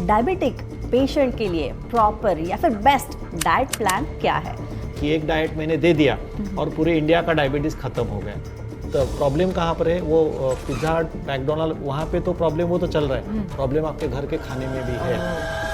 Diabetic patient के लिए proper या फिर बेस्ट डाइट प्लान क्या है? कि एक डाइट मैंने दे दिया और पूरे इंडिया का डायबिटीज़ ख़त्म हो गया। तो प्रॉब्लम कहाँ पर है? वो पिज़्ज़ा हट, मैकडोनल्ड, वहाँ पे तो प्रॉब्लम वो तो चल रहा है, प्रॉब्लम आपके घर के खाने में भी है।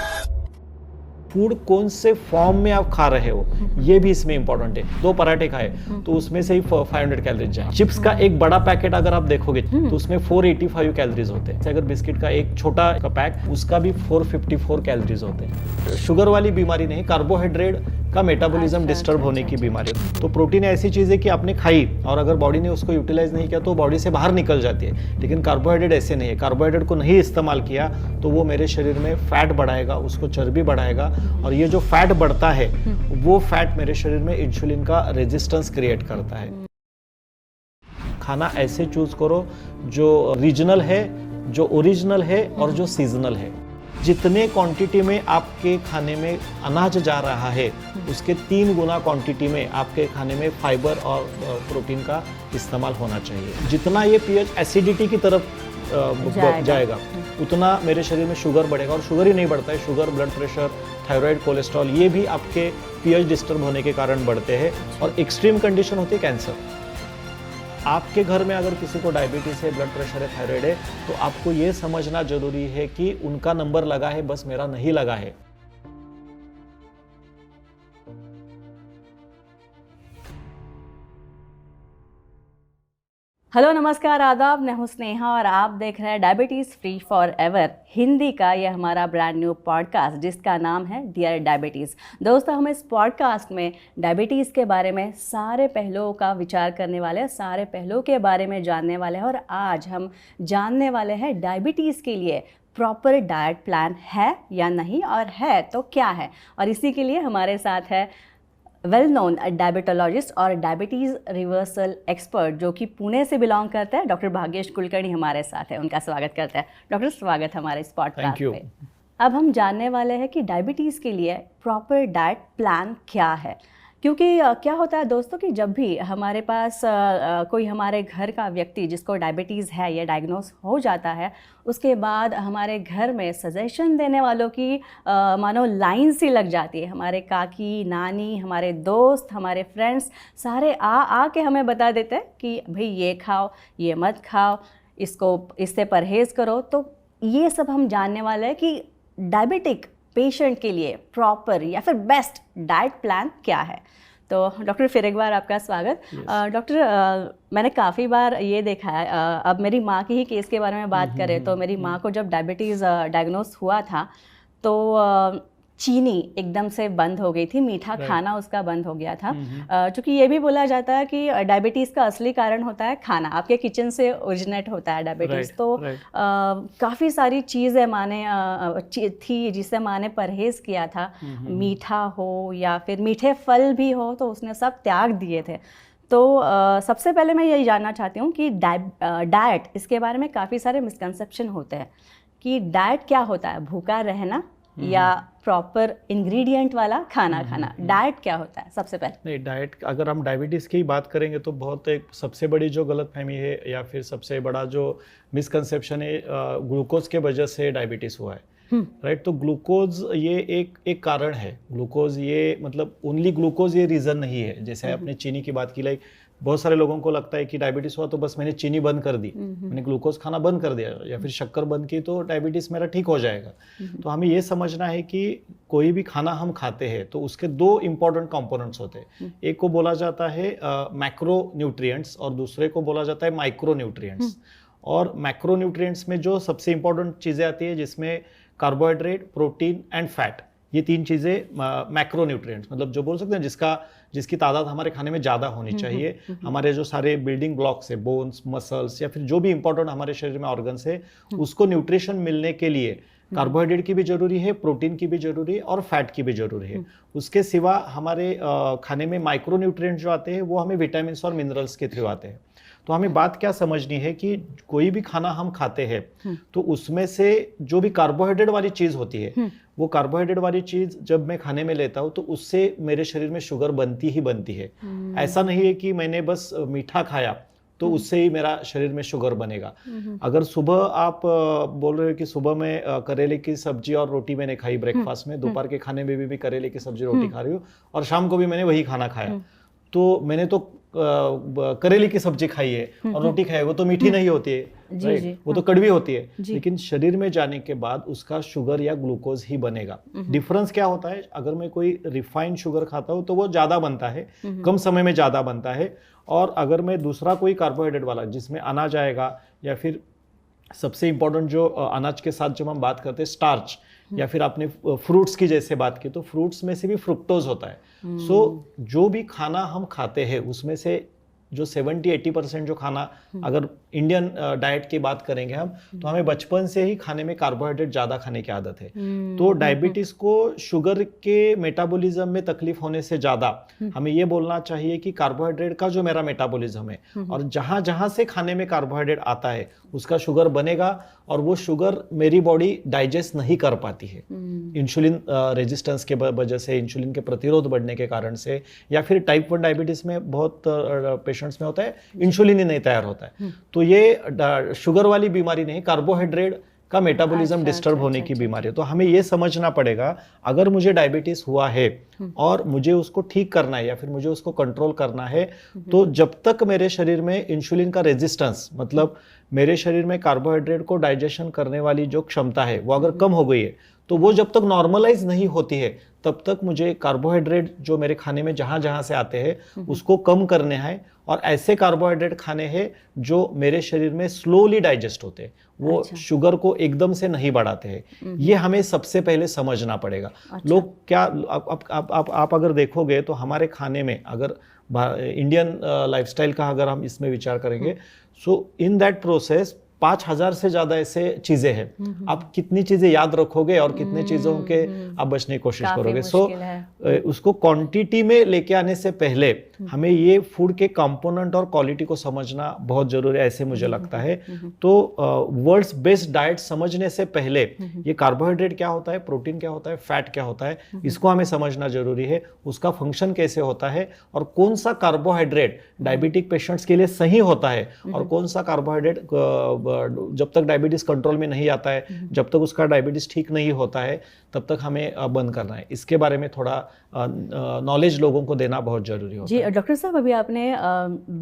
फूड कौन से फॉर्म में आप खा रहे हो ये भी इसमें इंपॉर्टेंट है। 2 पराठे खाए तो उसमें से ही 500 कैलोरीज जाए। चिप्स का एक बड़ा पैकेट अगर आप देखोगे तो उसमें 485 कैलोरीज होते हैं। अगर बिस्किट का एक छोटा का पैक उसका भी 454 कैलोरीज होते हैं। शुगर वाली बीमारी नहीं, कार्बोहाइड्रेट का मेटाबॉलिज्म डिस्टर्ब होने की बीमारी। तो प्रोटीन ऐसी चीज़ है कि आपने खाई और अगर बॉडी ने उसको यूटिलाइज नहीं किया तो बॉडी से बाहर निकल जाती है। लेकिन कार्बोहाइड्रेट ऐसे नहीं है। कार्बोहाइड्रेट को नहीं इस्तेमाल किया तो वो मेरे शरीर में फैट बढ़ाएगा, उसको चर्बी बढ़ाएगा और ये जो फैट बढ़ता है वो फैट मेरे शरीर में इंसुलिन का रेजिस्टेंस क्रिएट करता है। खाना ऐसे चूज करो जो रीजनल है, जो ओरिजिनल है और जो सीजनल है। जितने क्वांटिटी में आपके खाने में अनाज जा रहा है उसके 3 गुना क्वांटिटी में आपके खाने में फाइबर और प्रोटीन का इस्तेमाल होना चाहिए। जितना ये पीएच एसिडिटी की तरफ जाएगा उतना मेरे शरीर में शुगर बढ़ेगा। और शुगर ही नहीं बढ़ता है, sugar, blood pressure, thyroid, cholesterol ये भी आपके पीएच डिस्टर्ब होने के कारण बढ़ते हैं। और एक्सट्रीम कंडीशन होती है कैंसर। आपके घर में अगर किसी को डायबिटीज़ है, ब्लड प्रेशर है, थायराइड है तो आपको ये समझना जरूरी है कि उनका नंबर लगा है, बस मेरा नहीं लगा है। हेलो, नमस्कार, आदाब। मैं हूं स्नेहा और आप देख रहे हैं diabetes free forever Hindi का यह हमारा ब्रांड न्यू पॉडकास्ट जिसका नाम है डियर डायबिटीज़। दोस्तों, हम इस पॉडकास्ट में डायबिटीज़ के बारे में सारे पहलुओं का विचार करने वाले हैं, सारे पहलुओं के बारे में जानने वाले हैं। और आज हम जानने वाले हैं डायबिटीज़ के लिए प्रॉपर डाइट प्लान है या नहीं, और है तो क्या है। और इसी के लिए हमारे साथ है वेल नोन डायबिटोलॉजिस्ट और डायबिटीज़ रिवर्सल एक्सपर्ट जो कि पुणे से बिलोंग करते हैं, डॉक्टर भाग्येश कुलकर्णी हमारे साथ है। उनका स्वागत करते हैं। डॉक्टर, स्वागत हमारे इस पॉडकास्ट पे। अब हम जानने वाले हैं कि डायबिटीज़ के लिए प्रॉपर डाइट प्लान क्या है। क्योंकि क्या होता है दोस्तों कि जब भी हमारे पास कोई हमारे घर का व्यक्ति जिसको डायबिटीज़ है या डायग्नोस हो जाता है, उसके बाद हमारे घर में सजेशन देने वालों की मानो लाइन सी लग जाती है। हमारे काकी, नानी, हमारे दोस्त, हमारे फ्रेंड्स सारे आ के हमें बता देते हैं कि भाई ये खाओ, ये मत खाओ, इससे परहेज़ करो। तो ये सब हम जानने वाले हैं कि डायबिटिक पेशेंट के लिए प्रॉपर या फिर बेस्ट डाइट प्लान क्या है। तो डॉक्टर, फिर एक बार आपका स्वागत। डॉक्टर, मैंने काफ़ी बार ये देखा है, अब मेरी माँ की ही केस के बारे में बात करें तो मेरी माँ को जब डायबिटीज़ डायग्नोस हुआ था तो चीनी एकदम से बंद हो गई थी, मीठा खाना उसका बंद हो गया था। क्योंकि ये भी बोला जाता है कि डायबिटीज़ का असली कारण होता है खाना, आपके किचन से ओरिजिनेट होता है डायबिटीज़। तो काफ़ी सारी चीज़ें माने थी जिससे माँ ने परहेज़ किया था, मीठा हो या फिर मीठे फल भी हो तो उसने सब त्याग दिए थे। तो सबसे पहले मैं यही जानना चाहती हूँ कि डाइट, इसके बारे में काफ़ी सारे मिसकंसेप्शन होते हैं कि डाइट क्या होता है, भूखा रहना या प्रॉपर इंग्रेडिएंट वाला खाना खाना। डाइट क्या होता है सबसे पहले? नहीं, डाइट अगर हम डायबिटीज़ की बात करेंगे तो बहुत एक सबसे बड़ी जो गलतफहमी है या फिर सबसे बड़ा जो मिसकंसेप्शन है, ग्लूकोज के वजह से डायबिटीज़ हुआ है। राइट। तो ग्लूकोज ये एक कारण है। ग्लूकोज ये मतलब ओनली ग्लूकोज ये रीज़न नहीं है। जैसे आपने चीनी की बात की, लाइक बहुत सारे लोगों को लगता है कि डायबिटीज़ हुआ तो बस मैंने चीनी बंद कर दी, मैंने ग्लूकोज खाना बंद कर दिया या फिर शक्कर बंद की तो डायबिटीज़ मेरा ठीक हो जाएगा। तो हमें ये समझना है कि कोई भी खाना हम खाते हैं तो उसके 2 इंपॉर्टेंट कंपोनेंट्स होते हैं। एक को बोला जाता है मैक्रो न्यूट्रिएंट्स और दूसरे को बोला जाता है माइक्रो न्यूट्रिएंट्स। और मैक्रो न्यूट्रिएंट्स में जो सबसे इंपॉर्टेंट चीज़ें आती है जिसमें कार्बोहाइड्रेट, प्रोटीन एंड फैट, ये 3 चीज़ें मैक्रो न्यूट्रिएंट्स, मतलब जो बोल सकते हैं जिसकी तादाद हमारे खाने में ज़्यादा होनी चाहिए। हमारे जो सारे बिल्डिंग ब्लॉक्स है, बोन्स, मसल्स या फिर जो भी इंपॉर्टेंट हमारे शरीर में ऑर्गन्स है, उसको न्यूट्रिशन मिलने के लिए कार्बोहाइड्रेट की भी जरूरी है, प्रोटीन की भी जरूरी है और फैट की भी जरूरी है। उसके सिवा हमारे खाने में माइक्रो न्यूट्रिएंट्स जो आते हैं वो हमें विटामिन और मिनरल्स के थ्रू आते हैं। तो हमें बात क्या समझनी है कि कोई भी खाना हम खाते हैं तो उसमें से जो भी कार्बोहाइड्रेट वाली चीज़ होती है, वो कार्बोहाइड्रेट वाली चीज़ जब मैं खाने में लेता हूँ तो उससे मेरे शरीर में शुगर बनती ही बनती है। ऐसा नहीं है कि मैंने बस मीठा खाया तो उससे ही मेरा शरीर में शुगर बनेगा। अगर सुबह आप बोल रहे हो कि सुबह में करेले की सब्जी और रोटी मैंने खाई ब्रेकफास्ट में, दोपहर के खाने में भी करेले की सब्जी रोटी खा रही हूँ, और शाम को भी मैंने वही खाना खाया, तो मैंने तो करेले की सब्जी खाई है और रोटी खाई है, वो तो मीठी नहीं होती है, राइट, वो तो कड़वी होती है, लेकिन शरीर में जाने के बाद उसका शुगर या ग्लूकोज ही बनेगा। डिफरेंस क्या होता है, अगर मैं कोई रिफाइंड शुगर खाता हूँ तो वो ज्यादा बनता है, कम समय में ज्यादा बनता है, और अगर मैं दूसरा कोई कार्बोहाइड्रेट वाला जिसमें अनाज आएगा, या फिर सबसे इंपॉर्टेंट जो अनाज के साथ जब हम बात करते हैं स्टार्च, या फिर आपने फ्रूट्स की जैसे बात की, तो फ्रूट्स में से भी फ्रुक्टोज होता है। सो जो भी खाना हम खाते हैं उसमें से जो 70-80% जो खाना, अगर इंडियन डाइट की बात करेंगे हम, तो हमें बचपन से ही खाने में कार्बोहाइड्रेट ज़्यादा खाने की आदत है। तो डायबिटीज को शुगर के मेटाबॉलिज्म में तकलीफ होने से ज़्यादा हमें ये बोलना चाहिए कि कार्बोहाइड्रेट का जो मेरा मेटाबॉलिज्म है, और जहाँ जहाँ से खाने में कार्बोहाइड्रेट आता है उसका शुगर बनेगा, और वो शुगर मेरी बॉडी डाइजेस्ट नहीं कर पाती है, इंसुलिन रेजिस्टेंस के वजह से, इंसुलिन के प्रतिरोध बढ़ने के कारण से, या फिर टाइप 1 डायबिटीज में बहुत पेशेंट्स में होता है इंसुलिन ही नहीं तैयार होता है। तो ये शुगर वाली बीमारी नहीं, कार्बोहाइड्रेट का मेटाबॉलिज्म डिस्टर्ब होने की बीमारी है। तो हमें ये समझना पड़ेगा, अगर मुझे डायबिटीज हुआ है और मुझे उसको ठीक करना है या फिर मुझे उसको कंट्रोल करना है, तो जब तक मेरे शरीर में इंसुलिन का रेजिस्टेंस, मतलब मेरे शरीर में कार्बोहाइड्रेट को डाइजेशन करने वाली जो क्षमता है वो अगर कम हो गई है, तो वो जब तक नॉर्मलाइज नहीं होती है तब तक मुझे कार्बोहाइड्रेट जो मेरे खाने में जहाँ जहाँ से आते हैं उसको कम करने हैं, और ऐसे कार्बोहाइड्रेट खाने हैं जो मेरे शरीर में स्लोली डाइजेस्ट होते हैं, वो शुगर को एकदम से नहीं बढ़ाते हैं। ये हमें सबसे पहले समझना पड़ेगा। लोग क्या, आप अगर देखोगे तो हमारे खाने में, अगर इंडियन लाइफस्टाइल का अगर हम इसमें विचार करेंगे, सो इन दैट प्रोसेस 5000 से ज्यादा ऐसे चीजें हैं। आप कितनी चीजें याद रखोगे और कितने चीजों के आप बचने की कोशिश करोगे। सो उसको क्वांटिटी में लेके आने से पहले हमें ये फूड के कंपोनेंट और क्वालिटी को समझना बहुत जरूरी है, ऐसे मुझे लगता है। तो वर्ल्ड्स बेस्ट डाइट समझने से पहले ये कार्बोहाइड्रेट क्या होता है, प्रोटीन क्या होता है, फैट क्या होता है, इसको हमें समझना जरूरी है, उसका फंक्शन कैसे होता है, और कौन सा कार्बोहाइड्रेट डायबिटिक पेशेंट्स के लिए सही होता है, और कौन सा कार्बोहाइड्रेट जब तक डायबिटीज कंट्रोल में नहीं आता है, जब तक उसका डायबिटीज ठीक नहीं होता है, तब तक हमें बंद करना है। इसके बारे में थोड़ा नॉलेज लोगों को देना बहुत जरूरी होता है। जी डॉक्टर साहब, अभी आपने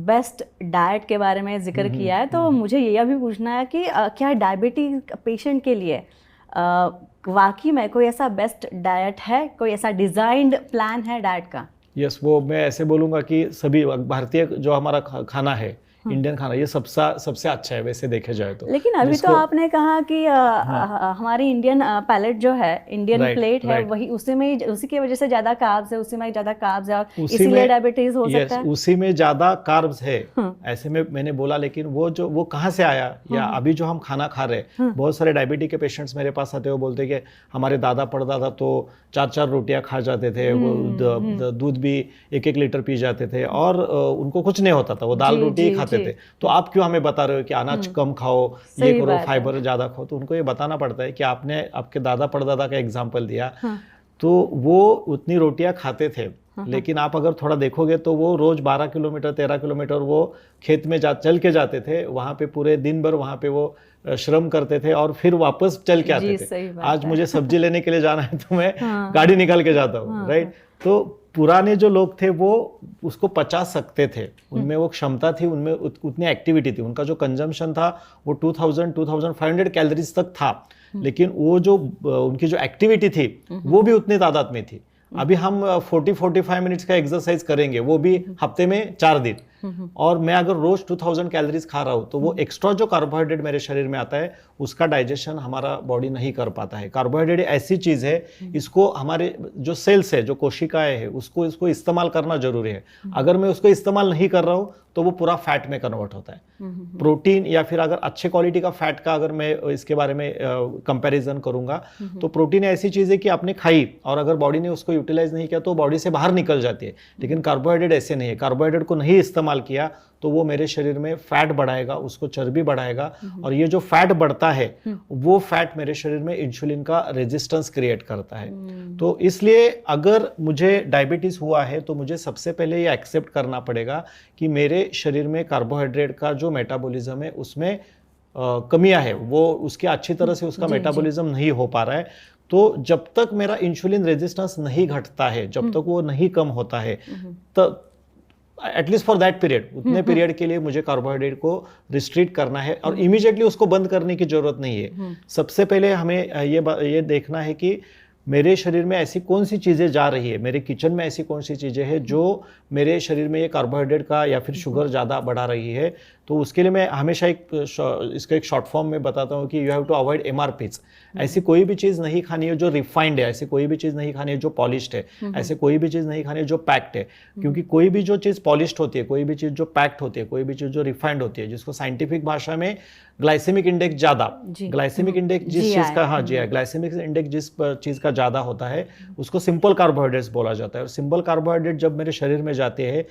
बेस्ट डाइट के बारे में जिक्र किया है, तो मुझे ये भी पूछना है कि क्या डायबिटीज पेशेंट के लिए वाकई में कोई ऐसा बेस्ट डाइट है, कोई ऐसा डिजाइन्ड प्लान है डाइट का? यस, वो मैं ऐसे बोलूँगा कि सभी भारतीय जो हमारा खाना है, इंडियन खाना, ये सबसे अच्छा है वैसे देखे जाए तो। लेकिन अभी तो आपने कहा कि हमारी इंडियन पैलेट जो है, इंडियन प्लेट है, वही उसी की वजह से ज्यादा कार्ब्स है, उसी में ज्यादा कार्ब्स है, और इसीलिए डायबिटीज हो सकता है। उसी में ज्यादा कार्ब्स है, ऐसे में मैंने बोला, लेकिन वो कहाँ से आया, या अभी जो हम खाना खा रहे हैं, बहुत सारे डायबिटीज के पेशेंट्स मेरे पास आते हैं, वो बोलते हैं कि हमारे दादा परदादा तो 4-4 रोटियां खा जाते थे, वो दूध भी 1-1 लीटर पी जाते थे, और उनको कुछ नहीं होता था, वो दाल रोटी ही खाते थे। तो आप क्यों हमें बता रहे हो कि अनाज कम खाओ, ये करो, फाइबर ज्यादा खाओ? तो उनको ये बताना पड़ता है कि आपने आपके दादा परदादा का एग्जाम्पल दिया, तो वो उतनी रोटियां खाते थे, लेकिन आप अगर थोड़ा देखोगे तो वो रोज 12 किलोमीटर 13 किलोमीटर वो खेत में चल के जाते थे, वहां पे पूरे दिन भर वहां पे वो श्रम करते थे और फिर वापस चल के आते थे। आज मुझे सब्जी लेने के लिए जाना है तो मैं गाड़ी निकाल के जाता हूँ, राइट। तो पुराने जो लोग थे वो उसको पचा सकते थे, उनमें वो क्षमता थी, उनमें उतनी एक्टिविटी थी, उनका जो कंजम्पशन था वो 2500 कैलोरीज तक था, लेकिन वो जो उनकी जो एक्टिविटी थी वो भी उतनी तादाद में थी। अभी हम 40-45 मिनट्स का एक्सरसाइज करेंगे, वो भी हफ्ते में 4 दिन, और मैं अगर रोज 2000 कैलोरीज खा रहा हूँ तो वो एक्स्ट्रा जो कार्बोहाइड्रेट मेरे शरीर में आता है उसका डाइजेशन हमारा बॉडी नहीं कर पाता है। कार्बोहाइड्रेट ऐसी चीज है, इसको हमारे जो सेल्स है, जो कोशिकाएं है, इसको इस्तेमाल करना जरूरी है। अगर मैं उसको इस्तेमाल नहीं कर रहा हूँ तो वो पूरा फैट में कन्वर्ट होता है। प्रोटीन या फिर अगर अच्छे क्वालिटी का फैट का अगर मैं इसके बारे में कंपैरिजन करूंगा तो प्रोटीन ऐसी चीज है कि आपने खाई और अगर बॉडी ने उसको यूटिलाइज नहीं किया तो बॉडी से बाहर निकल जाती है, लेकिन कार्बोहाइड्रेट ऐसे नहीं है। कार्बोहाइड्रेट को नहीं इस्तेमाल इस्तेमाल किया तो वो मेरे शरीर में फैट बढ़ाएगा, उसको चर्बी बढ़ाएगा, और ये जो फैट बढ़ता है वो फैट मेरे शरीर में इंसुलिन का रेजिस्टेंस क्रिएट करता है। तो इसलिए अगर मुझे डायबिटीज हुआ है तो मुझे सबसे पहले ये एक्सेप्ट करना पड़ेगा कि मेरे शरीर में कार्बोहाइड्रेट का जो मेटाबॉलिज्म है उसमें कमियां है, वो उसके अच्छी तरह से उसका मेटाबॉलिज्म नहीं हो पा रहा है। तो जब तक मेरा इंसुलिन रेजिस्टेंस नहीं घटता है, जब तक वो नहीं कम होता है, तो एटलीस्ट फॉर दैट पीरियड, उतने पीरियड के लिए मुझे कार्बोहाइड्रेट को रिस्ट्रिक्ट करना है और इमीडिएटली उसको बंद करने की जरूरत नहीं है। सबसे पहले हमें ये देखना है कि मेरे शरीर में ऐसी कौन सी चीज़ें जा रही है, मेरे किचन में ऐसी कौन सी चीज़ें हैं जो मेरे शरीर में ये कार्बोहाइड्रेट का या फिर शुगर ज़्यादा बढ़ा रही है। तो उसके लिए मैं हमेशा इसका एक शॉर्ट फॉर्म में बताता हूँ कि you have to avoid MRPs। ऐसी कोई भी चीज़ नहीं खानी है जो रिफाइंड है, ऐसी कोई भी चीज़ नहीं खानी है जो पॉलिश्ड है, ऐसे कोई भी चीज़ नहीं खानी है जो पैक्ड है। क्योंकि कोई भी जो चीज़ पॉलिश्ड होती है, कोई भी चीज़ जो पैक्ड होती है, कोई भी चीज़ जो रिफाइंड होती है, जिसको साइंटिफिक भाषा में ग्लाइसेमिक इंडेक्स ज़्यादा, ग्लाइसेमिक इंडेक्स जिस चीज़ का, हाँ जी, ग्लाइसेमिक इंडेक्स जिस चीज़ का ज़्यादा होता है उसको सिंपल कार्बोहाइड्रेट्स बोला जाता है। और सिंपल कार्बोहाइड्रेट जब मेरे शरीर में जाते हैं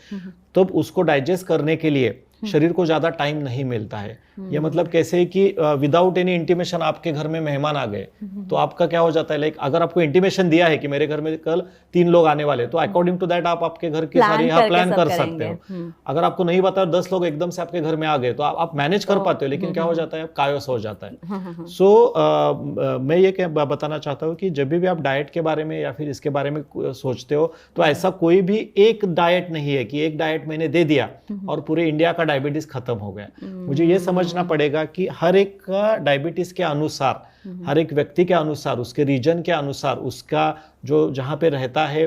तब उसको डाइजेस्ट करने के लिए शरीर को ज़्यादा टाइम नहीं मिलता है। ये मतलब कैसे कि विदाउट एनी इंटीमेशन आपके घर में मेहमान आ गए तो आपका क्या हो जाता है, लाइक अगर आपको इंटीमेशन दिया है कि मेरे घर में कल 3 लोग आने वाले, तो अकॉर्डिंग टू दैट आप आपके घर की सारी प्लान कर सकते हो। अगर आपको नहीं पता 10 लोग एकदम से आपके घर में आ गए तो आप मैनेज कर पाते हो, लेकिन क्या हो जाता है, कायोस हो जाता है। सो मैं ये बताना चाहता हूँ कि जब भी आप डाइट के बारे में या फिर इसके बारे में सोचते हो तो ऐसा कोई भी एक डाइट नहीं है कि एक डाइट मैंने दे दिया और पूरे इंडिया का डायबिटीज खत्म हो गया। मुझे ये समझना पड़ेगा कि हर एक का डायबिटीज के अनुसार, हर एक व्यक्ति के अनुसार, उसके रीजन के अनुसार, उसका जो जहाँ पे रहता है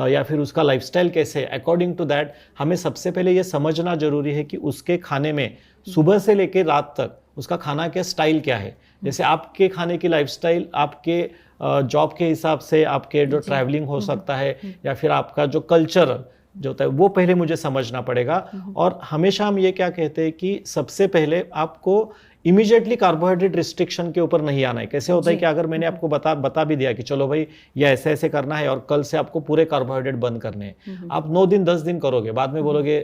या फिर उसका लाइफस्टाइल कैसे, अकॉर्डिंग टू दैट हमें सबसे पहले ये समझना जरूरी है कि उसके खाने में सुबह से लेकर रात तक उसका खाना के स्टाइल क्या है। जैसे आपके खाने की लाइफस्टाइल आपके जॉब के हिसाब से, आपके जो ट्रैवलिंग हो सकता है या फिर आपका जो कल्चर जो होता है वो पहले मुझे समझना पड़ेगा। और हमेशा हम ये क्या कहते हैं कि सबसे पहले आपको इमीडिएटली कार्बोहाइड्रेट रिस्ट्रिक्शन के ऊपर नहीं आना है। कैसे होता है कि अगर मैंने आपको बता भी दिया कि चलो भाई ये ऐसे ऐसे करना है और कल से आपको पूरे कार्बोहाइड्रेट बंद करने हैं, आप 9 दिन 10 दिन करोगे, बाद में बोलोगे,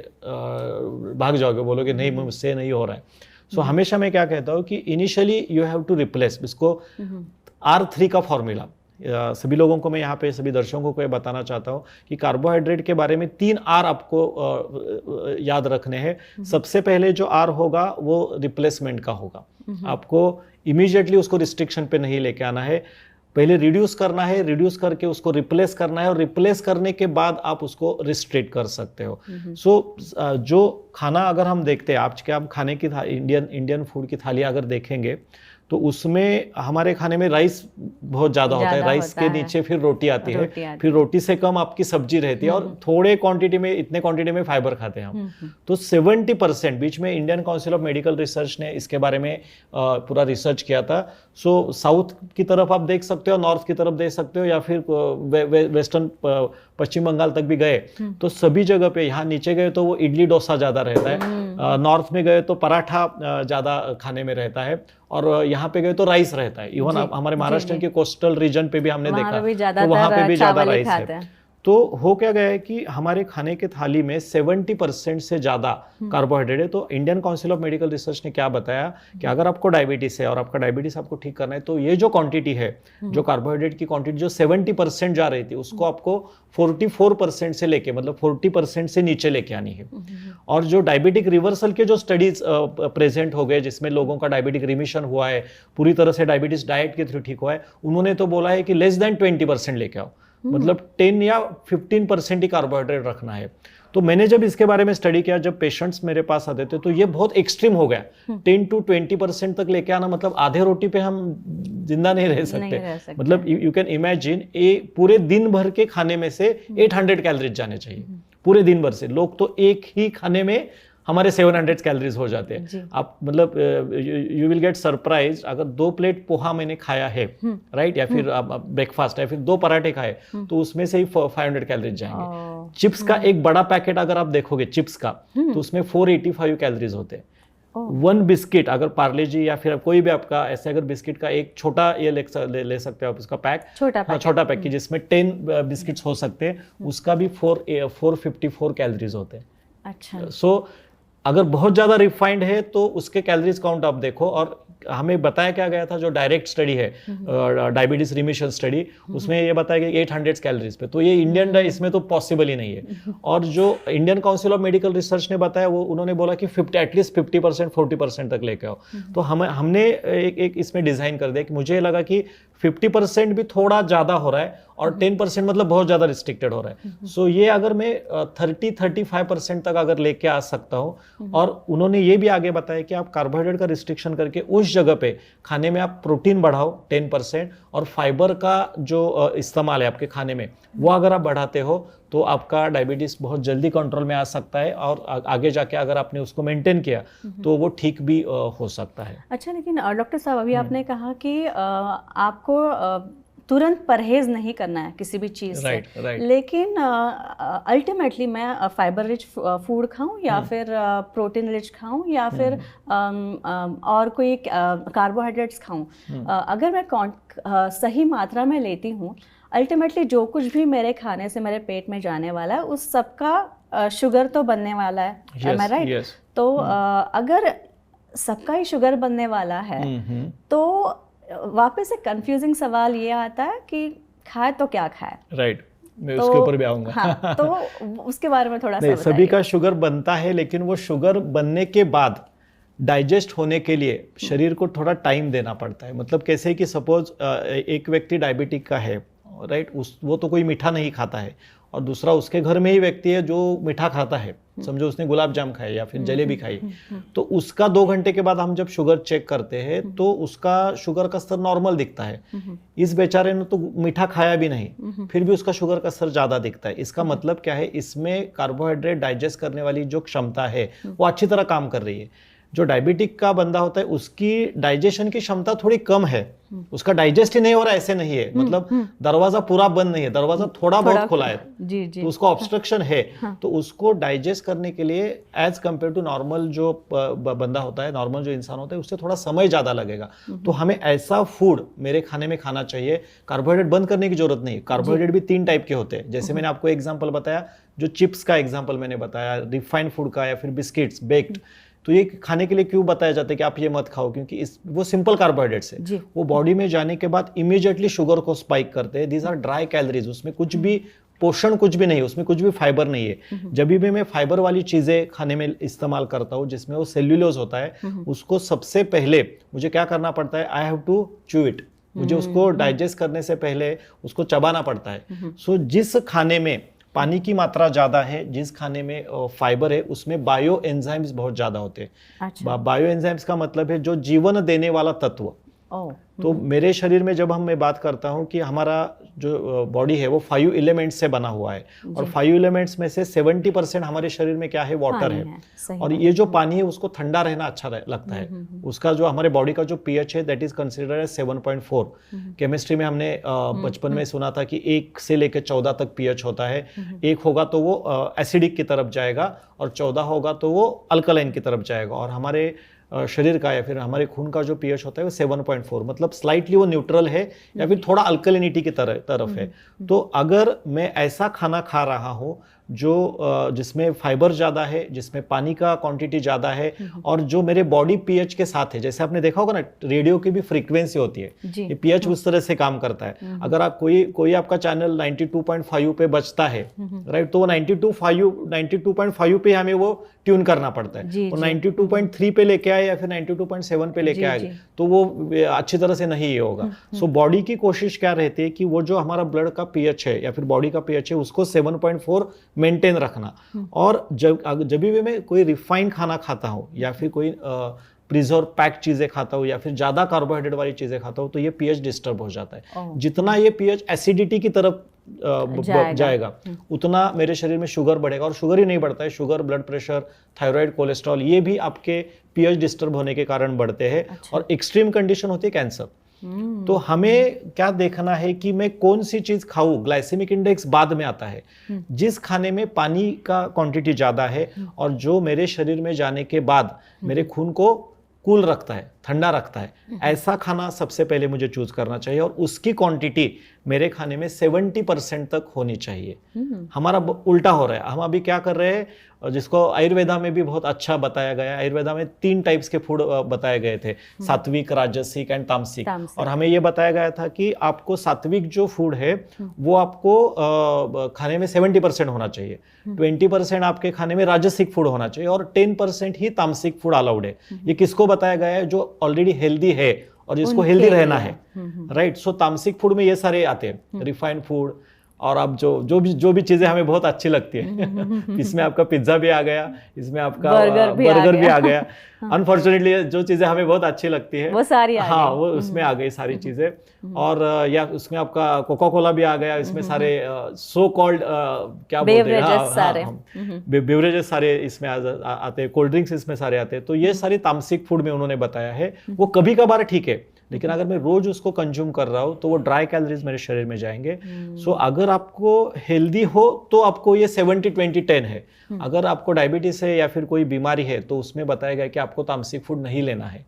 भाग जाओगे, बोलोगे नहीं मुझसे नहीं हो रहा है। सो हमेशा मैं क्या कहता हूँ कि initially you have to replace, इसको R3 का फॉर्मूला सभी लोगों को मैं यहाँ पे सभी दर्शकों को ये बताना चाहता हूँ कि कार्बोहाइड्रेट के बारे में 3 R आपको याद रखने हैं। सबसे पहले जो R होगा वो रिप्लेसमेंट का होगा। आपको इमीडिएटली उसको रिस्ट्रिक्शन पे नहीं लेके आना है, पहले रिड्यूस करना है, रिड्यूस करके उसको रिप्लेस करना है और रिप्लेस करने के बाद आप उसको रिस्ट्रिक्ट कर सकते हो। सो जो खाना अगर हम देखते हैं आज के, हम खाने की इंडियन फूड की थाली अगर देखेंगे तो उसमें हमारे खाने में राइस बहुत ज़्यादा होता है, राइस के नीचे फिर रोटी आती है, फिर रोटी से कम आपकी सब्जी रहती है और थोड़े क्वांटिटी में, इतने क्वांटिटी में फाइबर खाते हैं हम। तो 70% बीच में Indian council of medical research ने इसके बारे में पूरा रिसर्च किया था। सो साउथ की तरफ आप देख सकते हो, नॉर्थ की तरफ देख सकते हो या फिर वेस्टर्न पश्चिम बंगाल तक भी गए तो सभी जगह पे, यहाँ नीचे गए तो वो इडली डोसा ज़्यादा रहता है, नॉर्थ में गए तो पराठा ज़्यादा खाने में रहता है और यहाँ पे गए तो राइस रहता है। इवन हमारे महाराष्ट्र के कोस्टल रीजन पे भी हमने देखा तो वहाँ पे भी ज़्यादा राइस है। तो हो क्या गया है कि हमारे खाने के थाली में 70% से ज़्यादा कार्बोहाइड्रेट है। तो Indian council of medical research ने क्या बताया कि अगर आपको डायबिटीज़ है और आपका डायबिटीज़ आपको ठीक करना है तो ये जो क्वांटिटी है, जो कार्बोहाइड्रेट की क्वांटिटी जो 70% जा रही थी उसको आपको 44% से लेके, मतलब 40% से नीचे लेके आनी है। और जो डायबिटिक रिवर्सल के जो स्टडीज प्रेजेंट हो गए जिसमें लोगों का डायबिटिक रिमिशन हुआ है, पूरी तरह से डायबिटीज डाइट के थ्रू ठीक हुआ है, उन्होंने तो बोला है कि लेस देन 20% लेके आओ, मतलब 10 या 15% ही कार्बोहाइड्रेट रखना है। तो मैंने जब इसके बारे में स्टडी किया, जब पेशेंट्स मेरे पास आते थे तो ये बहुत एक्सट्रीम हो गया। 10 to 20% तक लेके आना, मतलब आधे रोटी पे हम जिंदा नहीं रह सकते। मतलब यू कैन इमेजिन, पूरे दिन भर के खाने में से 800 कैलोरीज जाने चाहिए पूरे दिन भर से। लोग तो एक ही खाने में हमारे 700 कैलोरीज हो जाते हैं। आप मतलब यू विल गेट सरप्राइज, अगर 2 प्लेट पोहा मैंने खाया है, राइट, या फिर ब्रेकफास्ट या फिर 2 पराठे खाए तो उसमें से ही 500 कैलोरीज जाएंगे। चिप्स का एक बड़ा पैकेट अगर आप देखोगे चिप्स का तो उसमें 485 कैलोरीज होते हैं। 1 बिस्किट, अगर पार्ले जी या फिर कोई भी आपका ऐसे अगर बिस्किट का एक छोटा ये ले सकते हो आप, उसका पैक, छोटा पैक जिसमें 10 बिस्किट्स हो सकते हैं, उसका भी 454 कैलोरीज होते हैं। अच्छा। सो अगर बहुत ज़्यादा रिफाइंड है तो उसके कैलोरीज काउंट आप देखो। और हमें बताया क्या गया था, जो डायरेक्ट स्टडी है डायबिटीज रिमिशन स्टडी, उसमें ये बताया गया 800 कैलोरीज पे, तो ये इंडियन इसमें तो पॉसिबल ही नहीं है। और जो Indian council of medical research ने बताया, वो उन्होंने बोला कि 50 एटलीस्ट 50% 40% तक लेके आओ। तो हमने एक इसमें डिजाइन कर दिया कि मुझे लगा कि 50% भी थोड़ा ज़्यादा हो रहा है और 10% मतलब बहुत ज़्यादा रिस्ट्रिक्टेड हो रहा है। सो ये अगर मैं 30-35% तक अगर लेके आ सकता हूँ, और उन्होंने ये भी आगे बताया कि आप कार्बोहाइड्रेट का रिस्ट्रिक्शन करके उस जगह पे खाने में आप प्रोटीन बढ़ाओ 10%, और फाइबर का जो इस्तेमाल है आपके खाने में वो अगर आप बढ़ाते हो तो आपका डायबिटीज़ बहुत जल्दी कंट्रोल में आ सकता है, और आगे जाके अगर आपने उसको मेंटेन किया तो वो ठीक भी हो सकता है। अच्छा, लेकिन डॉक्टर साहब, अभी आपने कहा कि आपको तुरंत परहेज नहीं करना है किसी भी चीज़ से, राइट। लेकिन अल्टीमेटली मैं फाइबर रिच फूड खाऊं या फिर प्रोटीन रिच खाऊं या फिर और कोई कार्बोहाइड्रेट्स खाऊं, अगर मैं सही मात्रा में लेती हूं, अल्टीमेटली जो कुछ भी मेरे खाने से मेरे पेट में जाने वाला है उस सबका शुगर तो बनने वाला है। Am I right? Yes. तो अगर सबका ही शुगर बनने वाला है तो वापस से कंफ्यूजिंग सवाल ये आता है कि खाए तो क्या खाए। राइट, मैं उसके ऊपर भी आऊंगा। हाँ, तो उसके बारे में थोड़ा सा नहीं, बताइए। सभी का शुगर बनता है, लेकिन वो शुगर बनने के बाद डाइजेस्ट होने के लिए शरीर को थोड़ा टाइम देना पड़ता है। मतलब कैसे कि सपोज एक व्यक्ति डायबिटिक का है, राइट, वो तो कोई मीठा नहीं खाता है, और दूसरा उसके घर में ही व्यक्ति है जो मीठा खाता है, समझो उसने गुलाब जाम खाए या फिर जलेबी खाई, तो उसका 2 घंटे के बाद हम जब शुगर चेक करते हैं तो उसका शुगर का स्तर नॉर्मल दिखता है। इस बेचारे ने तो मीठा खाया भी नहीं, फिर भी उसका शुगर का स्तर ज्यादा दिखता है। इसका मतलब क्या है, इसमें कार्बोहाइड्रेट डाइजेस्ट करने वाली जो क्षमता है वो अच्छी तरह काम कर रही है। जो डायबिटिक का बंदा होता है उसकी डाइजेशन की क्षमता थोड़ी कम है, उसका डाइजेस्ट ही नहीं हो रहा, ऐसे नहीं है, मतलब दरवाजा पूरा बंद नहीं है, दरवाजा थोड़ा बहुत खुला है, जी जी, तो उसको ऑब्स्ट्रक्शन है। तो उसको डाइजेस्ट करने के लिए एज कंपेयर टू नॉर्मल जो बंदा होता है, नॉर्मल जो इंसान होता है, उससे थोड़ा समय ज्यादा लगेगा। तो हमें ऐसा फूड मेरे खाने में खाना चाहिए। कार्बोहाइड्रेट बंद करने की जरूरत नहीं। कार्बोहाइड्रेट भी 3 टाइप के होते हैं, जैसे मैंने आपको एग्जाम्पल बताया, जो चिप्स का एग्जाम्पल मैंने बताया, रिफाइंड फूड का या फिर बिस्किट्स, बेक्ड, तो ये खाने के लिए क्यों बताया जाता है कि आप ये मत खाओ, क्योंकि वो सिंपल कार्बोहाइड्रेट्स है, वो बॉडी में जाने के बाद इमीडिएटली शुगर को स्पाइक करते हैं। दीज आर ड्राई कैलोरीज, उसमें कुछ भी पोषण कुछ भी नहीं है, उसमें कुछ भी फाइबर नहीं है। जब भी मैं फाइबर वाली चीजें खाने में इस्तेमाल करता हूँ जिसमें वो सेल्यूलोज होता है, उसको सबसे पहले मुझे क्या करना पड़ता है, I have to chew it, मुझे उसको डाइजेस्ट करने से पहले उसको चबाना पड़ता है। सो जिस खाने में पानी की मात्रा ज्यादा है, जिस खाने में फाइबर है, उसमें बायो एंजाइम्स बहुत ज्यादा होते हैं। अच्छा। बायो एंजाइम्स का मतलब है जो जीवन देने वाला तत्व। तो मेरे शरीर में जब मैं बात करता हूँ कि हमारा जो बॉडी है वो 5 एलिमेंट्स से बना हुआ है, और 5 एलिमेंट्स में से 70% हमारे शरीर में क्या है, वाटर है। और ये जो पानी है उसको ठंडा रहना अच्छा लगता है। उसका जो हमारे बॉडी का जो पीएच है that is considered as 7.4। Chemistry में हमने बचपन में सुना था कि 1 से लेकर 14 तक पीएच होता है। 1 होगा तो वो एसिडिक की तरफ जाएगा, और 14 होगा तो वो अल्कलाइन की तरफ जाएगा। और हमारे शरीर का या फिर हमारे खून का जो पीएच होता है वो 7.4, मतलब स्लाइटली वो न्यूट्रल है या फिर थोड़ा अल्कलिनिटी की तरफ है। तो अगर मैं ऐसा खाना खा रहा हूँ जो जिसमें फाइबर ज़्यादा है, जिसमें पानी का क्वांटिटी ज़्यादा है, और जो मेरे बॉडी पीएच के साथ है, जैसे आपने देखा होगा ना रेडियो की भी फ्रीक्वेंसी होती है, ये पीएच उस तरह से काम करता है। अगर आप कोई आपका चैनल 92.5 पे बजता है, राइट, तो वो 92.5 पे हमें वो ट्यून करना पड़ता है। वो 92.3 पे लेके आए या फिर 92.7 पे लेके आए तो वो अच्छी तरह से नहीं ये होगा। सो बॉडी की कोशिश क्या रहती है कि वो जो हमारा ब्लड का पीएच है या फिर बॉडी का पीएच है उसको 7.4 मेंटेन रखना। और जब भी मैं कोई रिफाइंड खाना खाता हूँ या फिर कोई प्रिजर्व पैक चीजें खाता हूँ या फिर ज्यादा कार्बोहाइड्रेट वाली चीजें खाता हूँ तो ये पीएच डिस्टर्ब हो जाता है। जितना ये पीएच एसिडिटी की तरफ जाएगा उतना मेरे शरीर में शुगर बढ़ेगा, और शुगर ही नहीं बढ़ता है, sugar, blood pressure, thyroid, cholesterol, ये भी आपके पीएच डिस्टर्ब होने के कारण बढ़ते हैं। और एक्सट्रीम कंडीशन होती है कैंसर। तो हमें क्या देखना है कि मैं कौन सी चीज खाऊं। ग्लाइसेमिक इंडेक्स बाद में आता है। जिस खाने में पानी का क्वांटिटी ज्यादा है और जो मेरे शरीर में जाने के बाद मेरे खून को कूल रखता है, ठंडा रखता है, ऐसा खाना सबसे पहले मुझे चूज करना चाहिए, और उसकी क्वांटिटी मेरे खाने में 70% तक होनी चाहिए। हमारा उल्टा हो रहा है। हम अभी क्या कर रहे हैं, जिसको आयुर्वेदा में भी बहुत अच्छा बताया गया है। आयुर्वेदा में 3 टाइप्स के फूड बताए गए थे, सात्विक, राजसिक एंड तामसिक। और हमें ये बताया गया था कि आपको सात्विक जो फूड है वो आपको खाने में 70% होना चाहिए, 20% आपके खाने में राजसिक फूड होना चाहिए और 10% ही तामसिक फूड अलाउड है। ये किसको बताया गया है? जो ऑलरेडी हेल्दी है और जिसको हेल्दी रहना है, राइट। सो तामसिक फूड में ये सारे आते हैं, रिफाइंड फूड, और अब जो भी चीजें हमें बहुत अच्छी लगती है इसमें आपका पिज्जा भी आ गया, इसमें आपका बर्गर भी आ गया। अनफॉर्चुनेटली जो चीजें हमें बहुत अच्छी लगती है वो सारी आ हाँ वो उसमें आ गई सारी चीजें। और या उसमें आपका कोका कोला भी आ गया, इसमें सारे सो कॉल्ड क्या बोलते हैं बेवरेजेस सारे इसमें आते हैं, कोल्ड ड्रिंक्स इसमें सारे आते हैं। तो ये सारी तामसिक फूड में उन्होंने बताया है। वो कभी कभार ठीक है, लेकिन अगर मैं रोज उसको कंज्यूम कर रहा हूं तो वो ड्राई कैलोरीज मेरे शरीर में जाएंगे। सो अगर आपको हेल्दी हो तो आपको ये 70-20-10 है। अगर आपको डायबिटीज है या फिर कोई बीमारी है तो उसमें बताया गया कि आपको तामसिक फूड नहीं लेना है,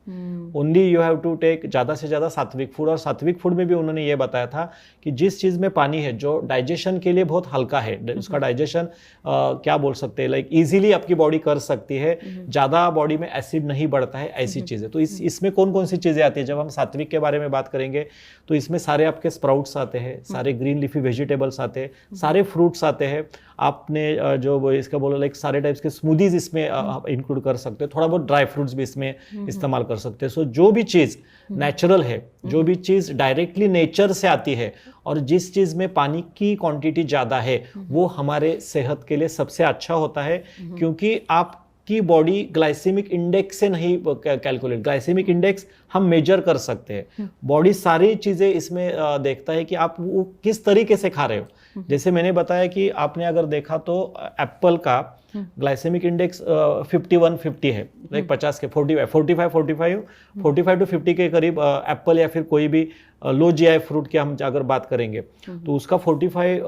only you have to take ज्यादा से ज्यादा सात्विक फूड। और सात्विक फूड में भी उन्होंने ये बताया था कि जिस चीज में पानी है, जो डाइजेशन के लिए बहुत हल्का है, उसका डाइजेशन क्या बोल सकते हैं, लाइक इजीली आपकी बॉडी कर सकती है, ज्यादा बॉडी में एसिड नहीं बढ़ता है, ऐसी चीजें। तो इसमें कौन कौन सी चीजें आती है? जब हम सात्विक के बारे में बात करेंगे तो इसमें सारे आपके स्प्राउट्स आते हैं, सारे ग्रीन लीफी वेजिटेबल्स आते हैं, सारे फ्रूट्स आते हैं। आपने जो इसका बोलो लाइक सारे टाइप्स के स्मूदीज इसमें इंक्लूड कर सकते हैं, थोड़ा बहुत ड्राई फ्रूट्स भी इसमें इस्तेमाल कर सकते हैं। सो जो भी चीज नेचुरल है, जो भी चीज डायरेक्टली नेचर से आती है और जिस चीज में पानी की क्वांटिटी ज्यादा है, वो हमारे सेहत के लिए सबसे अच्छा होता है। क्योंकि आप की बॉडी ग्लाइसेमिक इंडेक्स से नहीं कैलकुलेट, ग्लाइसेमिक इंडेक्स हम मेजर कर सकते हैं। बॉडी सारी चीजें इसमें देखता है कि आप वो किस तरीके से खा रहे हो। जैसे मैंने बताया कि आपने अगर देखा तो एप्पल का ग्लाइसेमिक इंडेक्स 51-50 है, लाइक 50 के 45 टू 50 के करीब एप्पल या फिर कोई भी लो जीआई फ्रूट की हम अगर बात करेंगे तो उसका 45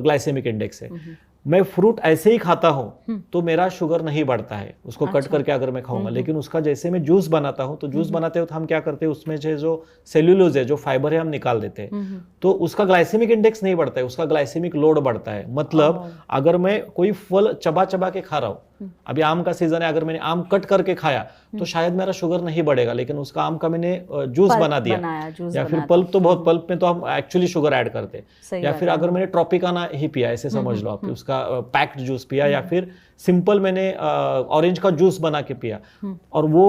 ग्लाइसेमिक इंडेक्स है। मैं फ्रूट ऐसे ही खाता हूं तो मेरा शुगर नहीं बढ़ता है, उसको कट करके अगर मैं खाऊंगा। लेकिन उसका जैसे मैं जूस बनाता हूं तो जूस बनाते हो तो हम क्या करते हैं, उसमें जो सेल्यूलोज है, जो फाइबर है, हम निकाल देते हैं, तो उसका ग्लाइसेमिक इंडेक्स नहीं बढ़ता है, उसका ग्लाइसेमिक लोड बढ़ता है। मतलब अगर मैं कोई फल चबा चबा के खा रहा हूं, अभी आम का सीजन है, अगर मैंने आम कट करके खाया तो शायद मेरा शुगर नहीं बढ़ेगा, लेकिन उसका आम का मैंने जूस बना दिया, या फिर पल्प, तो बहुत पल्प में तो हम एक्चुअली शुगर ऐड करते हैं। या फिर अगर मैंने ट्रॉपिकाना ही पिया, ऐसे समझ लो आप, उसका पैक्ड जूस पिया, या फिर सिंपल मैंने ऑरेंज का जूस बना के पिया और वो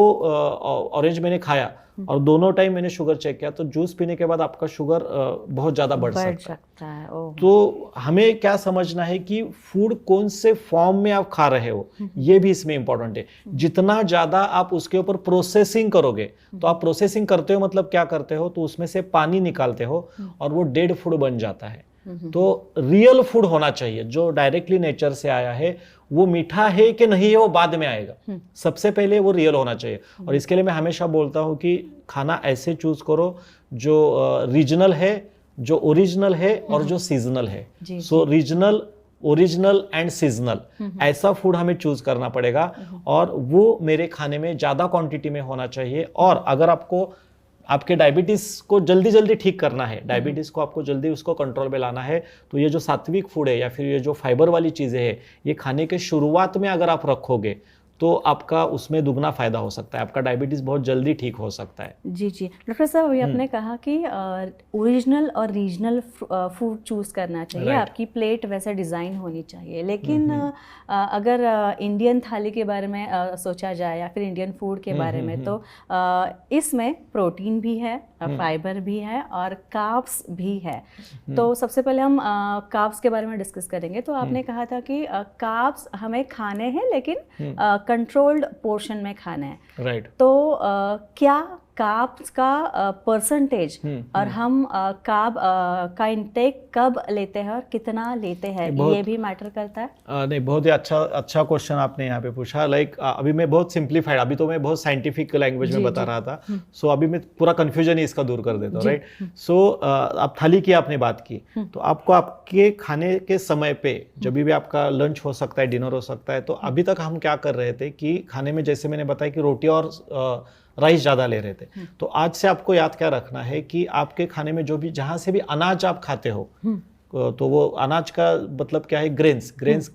ऑरेंज मैंने खाया और दोनों टाइम मैंने शुगर चेक किया, तो जूस पीने के बाद आपका शुगर बहुत ज्यादा बढ़ सकता है। तो हमें क्या समझना है कि फूड कौन से फॉर्म में आप खा रहे हो, ये भी इसमें इंपॉर्टेंट है। जितना ज्यादा आप उसके ऊपर प्रोसेसिंग करोगे, तो आप प्रोसेसिंग करते हो मतलब क्या करते हो, तो उसमें से पानी निकालते हो और वो डेड फूड बन जाता है। तो रियल फूड होना चाहिए जो डायरेक्टली नेचर से आया है। वो मीठा है कि नहीं है वो बाद में आएगा, सबसे पहले वो रियल होना चाहिए। और इसके लिए मैं हमेशा बोलता हूं कि खाना ऐसे चूज करो जो रीजनल है, जो ओरिजिनल है और जो सीजनल है। सो रीजनल, ओरिजिनल एंड सीजनल, ऐसा फूड हमें चूज करना पड़ेगा और वो मेरे खाने में ज्यादा क्वांटिटी में होना चाहिए। और अगर आपको आपके डायबिटीज को जल्दी जल्दी ठीक करना है, डायबिटीज को आपको जल्दी उसको कंट्रोल में लाना है, तो ये जो सात्विक फूड है या फिर ये जो फाइबर वाली चीजें हैं, ये खाने के शुरुआत में अगर आप रखोगे तो आपका उसमें दुगना फायदा हो सकता है, आपका डायबिटीज बहुत जल्दी ठीक हो सकता है। जी जी डॉक्टर साहब, अभी आपने कहा कि ओरिजिनल और रीजनल फूड चूज करना चाहिए, आपकी प्लेट वैसे डिज़ाइन होनी चाहिए। लेकिन अगर इंडियन थाली के बारे में सोचा जाए या फिर इंडियन फूड के बारे में, तो इसमें प्रोटीन भी है, फाइबर भी है और कार्ब्स भी है। तो सबसे पहले हम कार्ब्स के बारे में डिस्कस करेंगे। तो आपने कहा था कि कार्ब्स हमें खाने हैं, लेकिन कंट्रोल्ड पोर्शन में खाना है, राइट। तो क्या कार्ब्स का परसेंटेज और हम कार्ब का इंटेक कब लेते हैं और कितना लेते हैं, ये भी मैटर करता है? नहीं, बहुत ही अच्छा क्वेश्चन आपने यहाँ पे पूछा। लाइक अभी मैं बहुत सिंप्लीफाइड, अभी तो मैं बहुत साइंटिफिक लैंग्वेज में बता रहा था, सो अभी मैं पूरा कंफ्यूजन ही इसका दूर कर देता हूँ, राइट। सो आप थाली की आपने बात की, तो आपको आपके खाने के समय पे, जब भी आपका लंच हो सकता है, डिनर हो सकता है, तो अभी तक हम क्या कर रहे थे कि खाने में, जैसे मैंने बताया कि रोटी और राइस ज़्यादा ले रहे थे। तो आज से आपको याद क्या रखना है कि आपके खाने में जो भी जहाँ से भी अनाज आप खाते हो, तो वो अनाज का मतलब क्या है, ग्रेन्स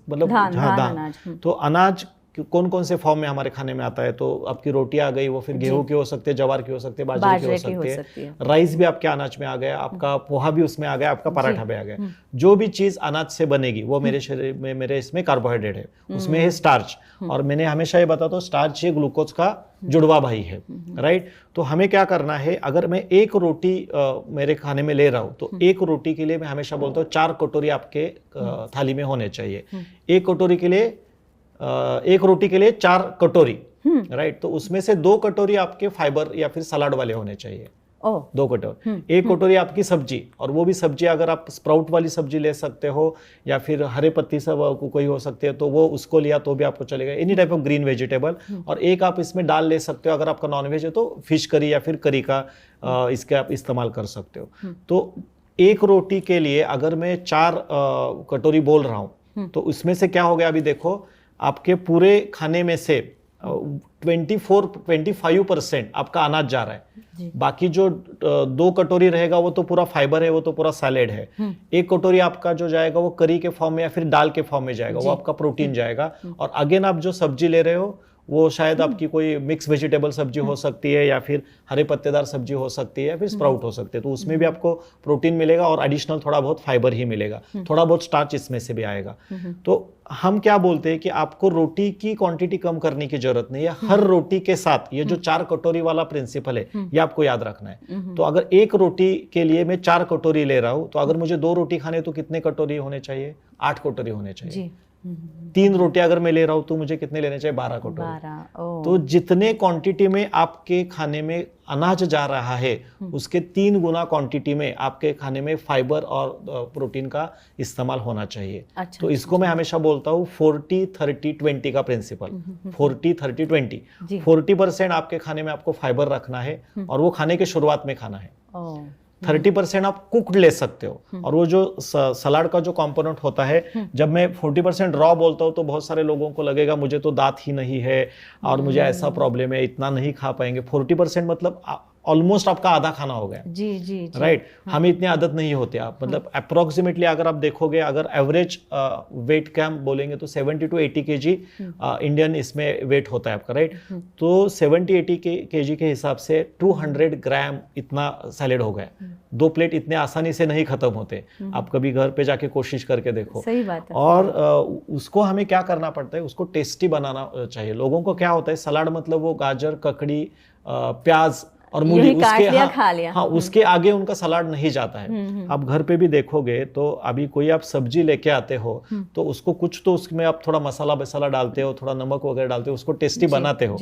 मतलब धान। तो अनाज कौन कौन से फॉर्म में हमारे खाने में आता है, तो आपकी रोटी आ गई, वो फिर गेहूं की हो सकती है, जवार की हो सकती है, बाजरे की हो सकती है, राइस भी आपके अनाज में आ गया, आपका पोहा भी उसमें आ गया, आपका पराठा भी आ गया। जो भी चीज अनाज से बनेगी वो मेरे शरीर में, मेरे इसमें कार्बोहाइड्रेट है, उसमें है स्टार्च। और मैंने हमेशा ये बताता हूँ, स्टार्च ये ग्लूकोज का जुड़वा भाई है, राइट। तो हमें क्या करना है, अगर मैं एक रोटी मेरे खाने में ले रहा हूँ, तो एक रोटी के लिए मैं हमेशा बोलता हूँ 4 कटोरी आपके थाली में होने चाहिए। एक कटोरी के लिए एक रोटी के लिए 4 कटोरी, राइट। तो उसमें से 2 कटोरी आपके फाइबर या फिर सलाद वाले होने चाहिए। 2 कटोरी, 1 कटोरी आपकी सब्जी, और वो भी सब्जी अगर आप स्प्राउट वाली सब्जी ले सकते हो या फिर हरे पत्ती सब कोई हो सकती है, तो वो उसको लिया तो भी आपको चलेगा, any type of green vegetable. और एक आप इसमें दाल ले सकते हो, अगर आपका नॉनवेज है तो फिश करी या फिर करी का इसके आप इस्तेमाल कर सकते हो। तो एक रोटी के लिए अगर मैं 4 कटोरी बोल रहा हूँ, तो उसमें से क्या हो गया, अभी देखो आपके पूरे खाने में से 24-25% आपका अनाज जा रहा है। बाकी जो 2 कटोरी रहेगा वो तो पूरा फाइबर है, वो तो पूरा सैलेड है। 1 कटोरी आपका जो जाएगा वो करी के फॉर्म में या फिर दाल के फॉर्म में जाएगा, वो आपका प्रोटीन जाएगा। और अगेन आप जो सब्जी ले रहे हो वो शायद आपकी कोई मिक्स वेजिटेबल सब्जी हो सकती है, या फिर हरे पत्तेदार सब्जी हो सकती है, या फिर स्प्राउट हो सकते हैं। तो उसमें भी आपको प्रोटीन मिलेगा और एडिशनल थोड़ा बहुत फाइबर ही मिलेगा, थोड़ा बहुत स्टार्च इसमें से भी आएगा। तो हम क्या बोलते हैं कि आपको रोटी की क्वांटिटी कम करने की जरूरत नहीं है। हर रोटी के साथ ये जो 4 कटोरी वाला प्रिंसिपल है, ये आपको याद रखना है। तो अगर एक रोटी के लिए मैं 4 कटोरी ले रहा हूं, तो अगर मुझे 2 रोटी खाने तो कितने कटोरी होने चाहिए? 8 कटोरी होने चाहिए। 3 रोटी अगर मैं ले रहा हूं तो मुझे कितने लेने चाहिए? 12 कटोरी। तो जितने क्वांटिटी में आपके खाने में अनाज जा रहा है, उसके 3 गुना क्वांटिटी में आपके खाने में फाइबर और प्रोटीन का इस्तेमाल होना चाहिए। तो इसको मैं हमेशा बोलता हूँ 40-30-20 का प्रिंसिपल। 40-30-20, 40% आपके खाने में आपको फाइबर रखना है और वो खाने के शुरुआत में खाना है। 30% आप कुक्ड ले सकते हो। और वो जो सलाद का जो कंपोनेंट होता है, जब मैं 40% रॉ बोलता हूँ तो बहुत सारे लोगों को लगेगा मुझे तो दांत ही नहीं है और मुझे ऐसा प्रॉब्लम है, इतना नहीं खा पाएंगे। 40% मतलब ऑलमोस्ट आपका आधा खाना हो गया। जी, राइट। हमें इतनी आदत नहीं होती। आप मतलब अप्रोक्सीमेटली अगर आप देखोगे, अगर एवरेज वेट का हम बोलेंगे तो 70 to 80 kg इंडियन इसमें वेट होता है आपका, राइट। तो 70-80 kg के हिसाब से 200 ग्राम इतना सैलेड हो गया। 2 प्लेट इतने आसानी से नहीं खत्म होते। आप कभी घर पे जाके कोशिश करके देखो। सही बात है। और उसको हमें क्या करना पड़ता है, उसको टेस्टी बनाना चाहिए। लोगों को क्या होता है, सलाद मतलब वो गाजर, ककड़ी, प्याज और मूली, उसके आगे उनका सलाद नहीं जाता है। आप घर पे भी देखोगे तो अभी कोई आप सब्जी लेके आते हो तो उसको कुछ तो उसमें आप थोड़ा मसाला डालते हो, थोड़ा नमक वगैरह डालते हो, उसको टेस्टी बनाते हो।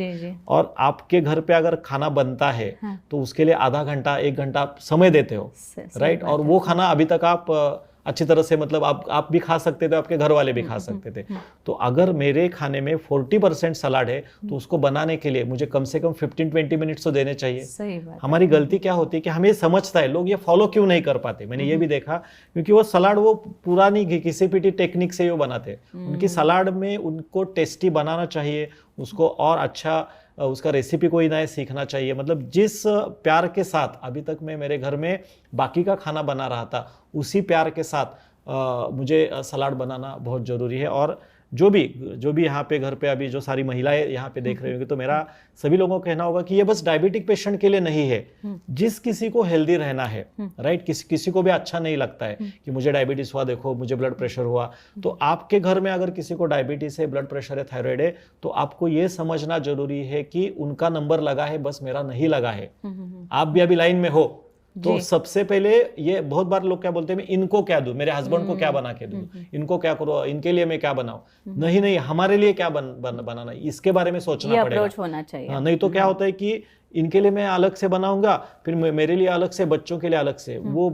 और आपके घर पे अगर खाना बनता है तो उसके लिए आधा घंटा 1 घंटा आप समय देते हो, राइट। और वो खाना अभी तक आप अच्छी तरह से मतलब आप भी खा सकते थे, आपके घर वाले भी खा सकते थे। तो अगर मेरे खाने में 40% सलाद है तो उसको बनाने के लिए मुझे कम से कम 15-20 मिनट्स तो देने चाहिए। सही बात। हमारी गलती क्या होती है कि हमें समझता है, लोग ये फॉलो क्यों नहीं कर पाते। मैंने ये भी देखा, क्योंकि वो सलाद वो पुरानी घिसी पिटी टेक्निक से वो बनाते। उनकी सलाद में उनको टेस्टी बनाना चाहिए, उसको और अच्छा उसका रेसिपी कोई नया सीखना चाहिए। मतलब जिस प्यार के साथ अभी तक मैं मेरे घर में बाकी का खाना बना रहा था, उसी प्यार के साथ मुझे सलाद बनाना बहुत ज़रूरी है। और जो भी यहाँ पे घर पे अभी जो सारी महिलाएं यहाँ पे देख रही होंगी, तो मेरा सभी लोगों को कहना होगा कि ये बस डायबिटिक पेशेंट के लिए नहीं है। जिस किसी को हेल्दी रहना है, राइट, किसी को भी अच्छा नहीं लगता है कि मुझे डायबिटीज हुआ, देखो मुझे ब्लड प्रेशर हुआ। तो आपके घर में अगर किसी को डायबिटीज है, ब्लड प्रेशर है, थायराइड है, तो आपको ये समझना जरूरी है कि उनका नंबर लगा है, बस मेरा नहीं लगा है। आप भी अभी लाइन में हो तो सबसे पहले ये बहुत बार लोग क्या बोलते हैं, मैं इनको क्या दूं, मेरे हस्बैंड को क्या बना के दूं, इनको क्या करो, इनके लिए मैं क्या बनाऊं। नहीं, हमारे लिए क्या बनाना, इसके बारे में सोचना पड़ेगा, अप्रोच होना चाहिए। हाँ, नहीं तो क्या होता है कि इनके लिए मैं अलग से बनाऊंगा, फिर मेरे लिए अलग से, बच्चों के लिए अलग से, वो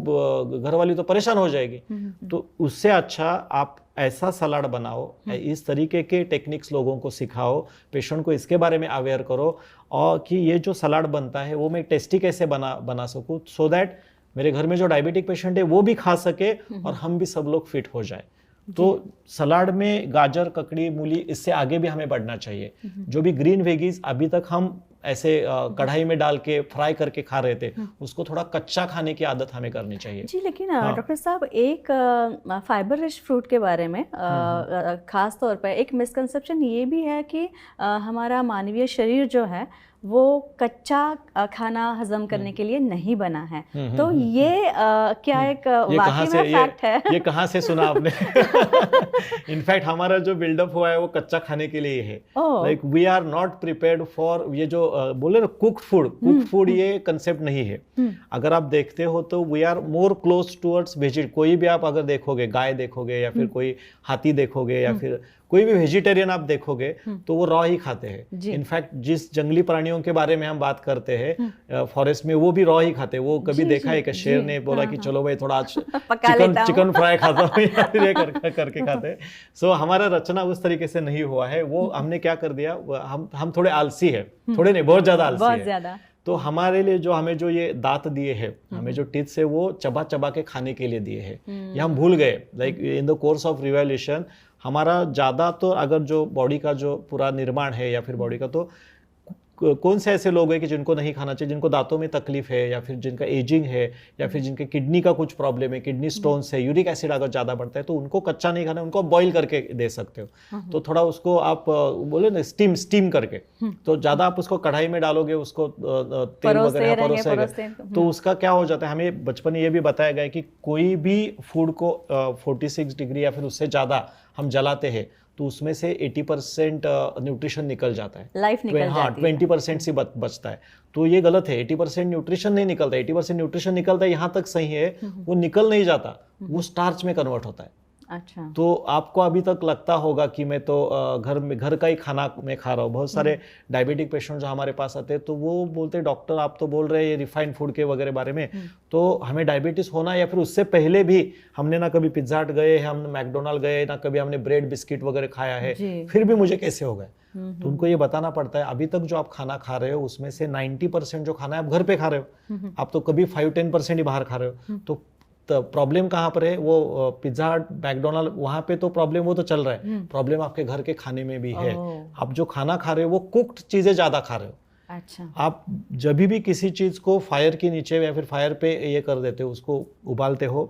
घर वाली तो परेशान हो जाएगी। तो उससे अच्छा आप ऐसा सलाद बनाओ, इस तरीके के टेक्निक्स लोगों को सिखाओ, पेशेंट को इसके बारे में अवेयर करो, और कि ये जो सलाद बनता है वो मैं टेस्टी कैसे बना सकूं, सो दैट मेरे घर में जो डायबिटिक पेशेंट है वो भी खा सके और हम भी सब लोग फिट हो जाए। तो सलाद में गाजर, ककड़ी, मूली, इससे आगे भी हमें बढ़ना चाहिए। जो भी ग्रीन वेजीज अभी तक हम ऐसे कढ़ाई में डाल के फ्राई करके खा रहे थे, उसको थोड़ा कच्चा खाने की आदत हमें करनी चाहिए। जी, लेकिन डॉक्टर साहब एक फाइबर रिच फ्रूट के बारे में खास तौर पर एक मिसकंसेप्शन ये भी है कि हमारा मानवीय शरीर जो है वो कच्चा खाना हजम करने के लिए नहीं बना है। तो ये क्या एक वाकई में फैक्ट है? ये कहाँ से सुना आपने? इनफैक्ट हमारा जो बिल्डअप हुआ है वो कच्चा खाने के लिए है। Like we are not prepared for ये जो बोले ना कुक्ड फूड ये कंसेप्ट नहीं है। अगर आप देखते हो तो we are more close towards vegetarian. कोई भी आप अगर देखोगे, गाय देखोगे या फिर कोई हाथी देखोगे या फिर कोई भी वेजिटेरियन आप देखोगे तो वो रॉ ही खाते हैं। इनफैक्ट जिस जंगली प्राणियों के बारे में हम बात करते हैं फॉरेस्ट में, वो भी रॉ ही खाते हैं। वो कभी देखा है कि शेर ने बोला कि चलो भाई थोड़ा आज चिकन फ्राई खाता हूँ या फिर ये करके खाते हैं। सो हमारा रचना उस तरीके से नहीं हुआ है। वो हमने क्या कर दिया, हम थोड़े आलसी है, थोड़े नहीं बहुत ज्यादा आलसी है। तो हमारे लिए जो हमें जो ये दांत दिए हैं, हमें जो टीथ है वो चबा चबा के खाने के लिए दिए हैं, ये हम भूल गए। Like in the course of revolution हमारा ज़्यादा तो अगर जो बॉडी का जो पूरा निर्माण है या फिर बॉडी का, तो कौन से ऐसे लोग हैं कि जिनको नहीं खाना चाहिए, जिनको दांतों में तकलीफ है या फिर जिनका एजिंग है या फिर जिनके किडनी का कुछ प्रॉब्लम है, किडनी स्टोन्स है, यूरिक एसिड अगर ज़्यादा बढ़ता है तो उनको कच्चा नहीं खाना, उनको बॉईल करके दे सकते हो। तो थोड़ा उसको आप बोले ना स्टीम करके, तो ज़्यादा आप उसको कढ़ाई में डालोगे, उसको तेल वगैरह परोसेंगे तो उसका क्या हो जाता है। हमें बचपन में ये भी बताया गया है कि कोई भी फूड को 46 डिग्री या फिर उससे ज़्यादा हम जलाते हैं तो उसमें से 80% न्यूट्रिशन निकल जाता है, लाइफ निकल जाती है। 20% से बचता है। तो ये गलत है, 80% न्यूट्रिशन नहीं निकलता। 80% न्यूट्रिशन निकलता है, यहाँ तक सही है, वो निकल नहीं जाता, वो स्टार्च में कन्वर्ट होता है। अच्छा। तो आपको अभी तक लगता होगा कि मैं तो घर का ही खाना मैं खा रहा हूँ। बहुत सारे डायबिटिक पेशेंट जो हमारे पास आते हैं तो वो बोलते हैं डॉक्टर आप तो बोल रहे हैं ये रिफाइंड फूड के वगैरह बारे में, तो हमें डायबिटीज होना या फिर उससे पहले भी हमने ना कभी पिज्जा हट गए, हम मैकडोनल्ड गए, ना कभी हमने ब्रेड बिस्किट वगैरह खाया है, फिर भी मुझे कैसे हो गए। तो उनको ये बताना पड़ता है अभी तक जो आप खाना खा रहे हो उसमें से 90% जो खाना है आप घर पे खा रहे हो, आप तो कभी 5-10% ही बाहर खा रहे हो। तो प्रॉब्लम कहाँ पर है, वो पिज्जा हट मैकडोनल्ड वहाँ पे तो प्रॉब्लम वो तो चल रहा है, प्रॉब्लम आपके घर के खाने में भी है। आप जो खाना खा रहे हो वो कुक्ड चीजें ज्यादा खा रहे हो। अच्छा। आप जब भी किसी चीज को फायर के नीचे या फिर फायर पे ये कर देते हो, उसको उबालते हो,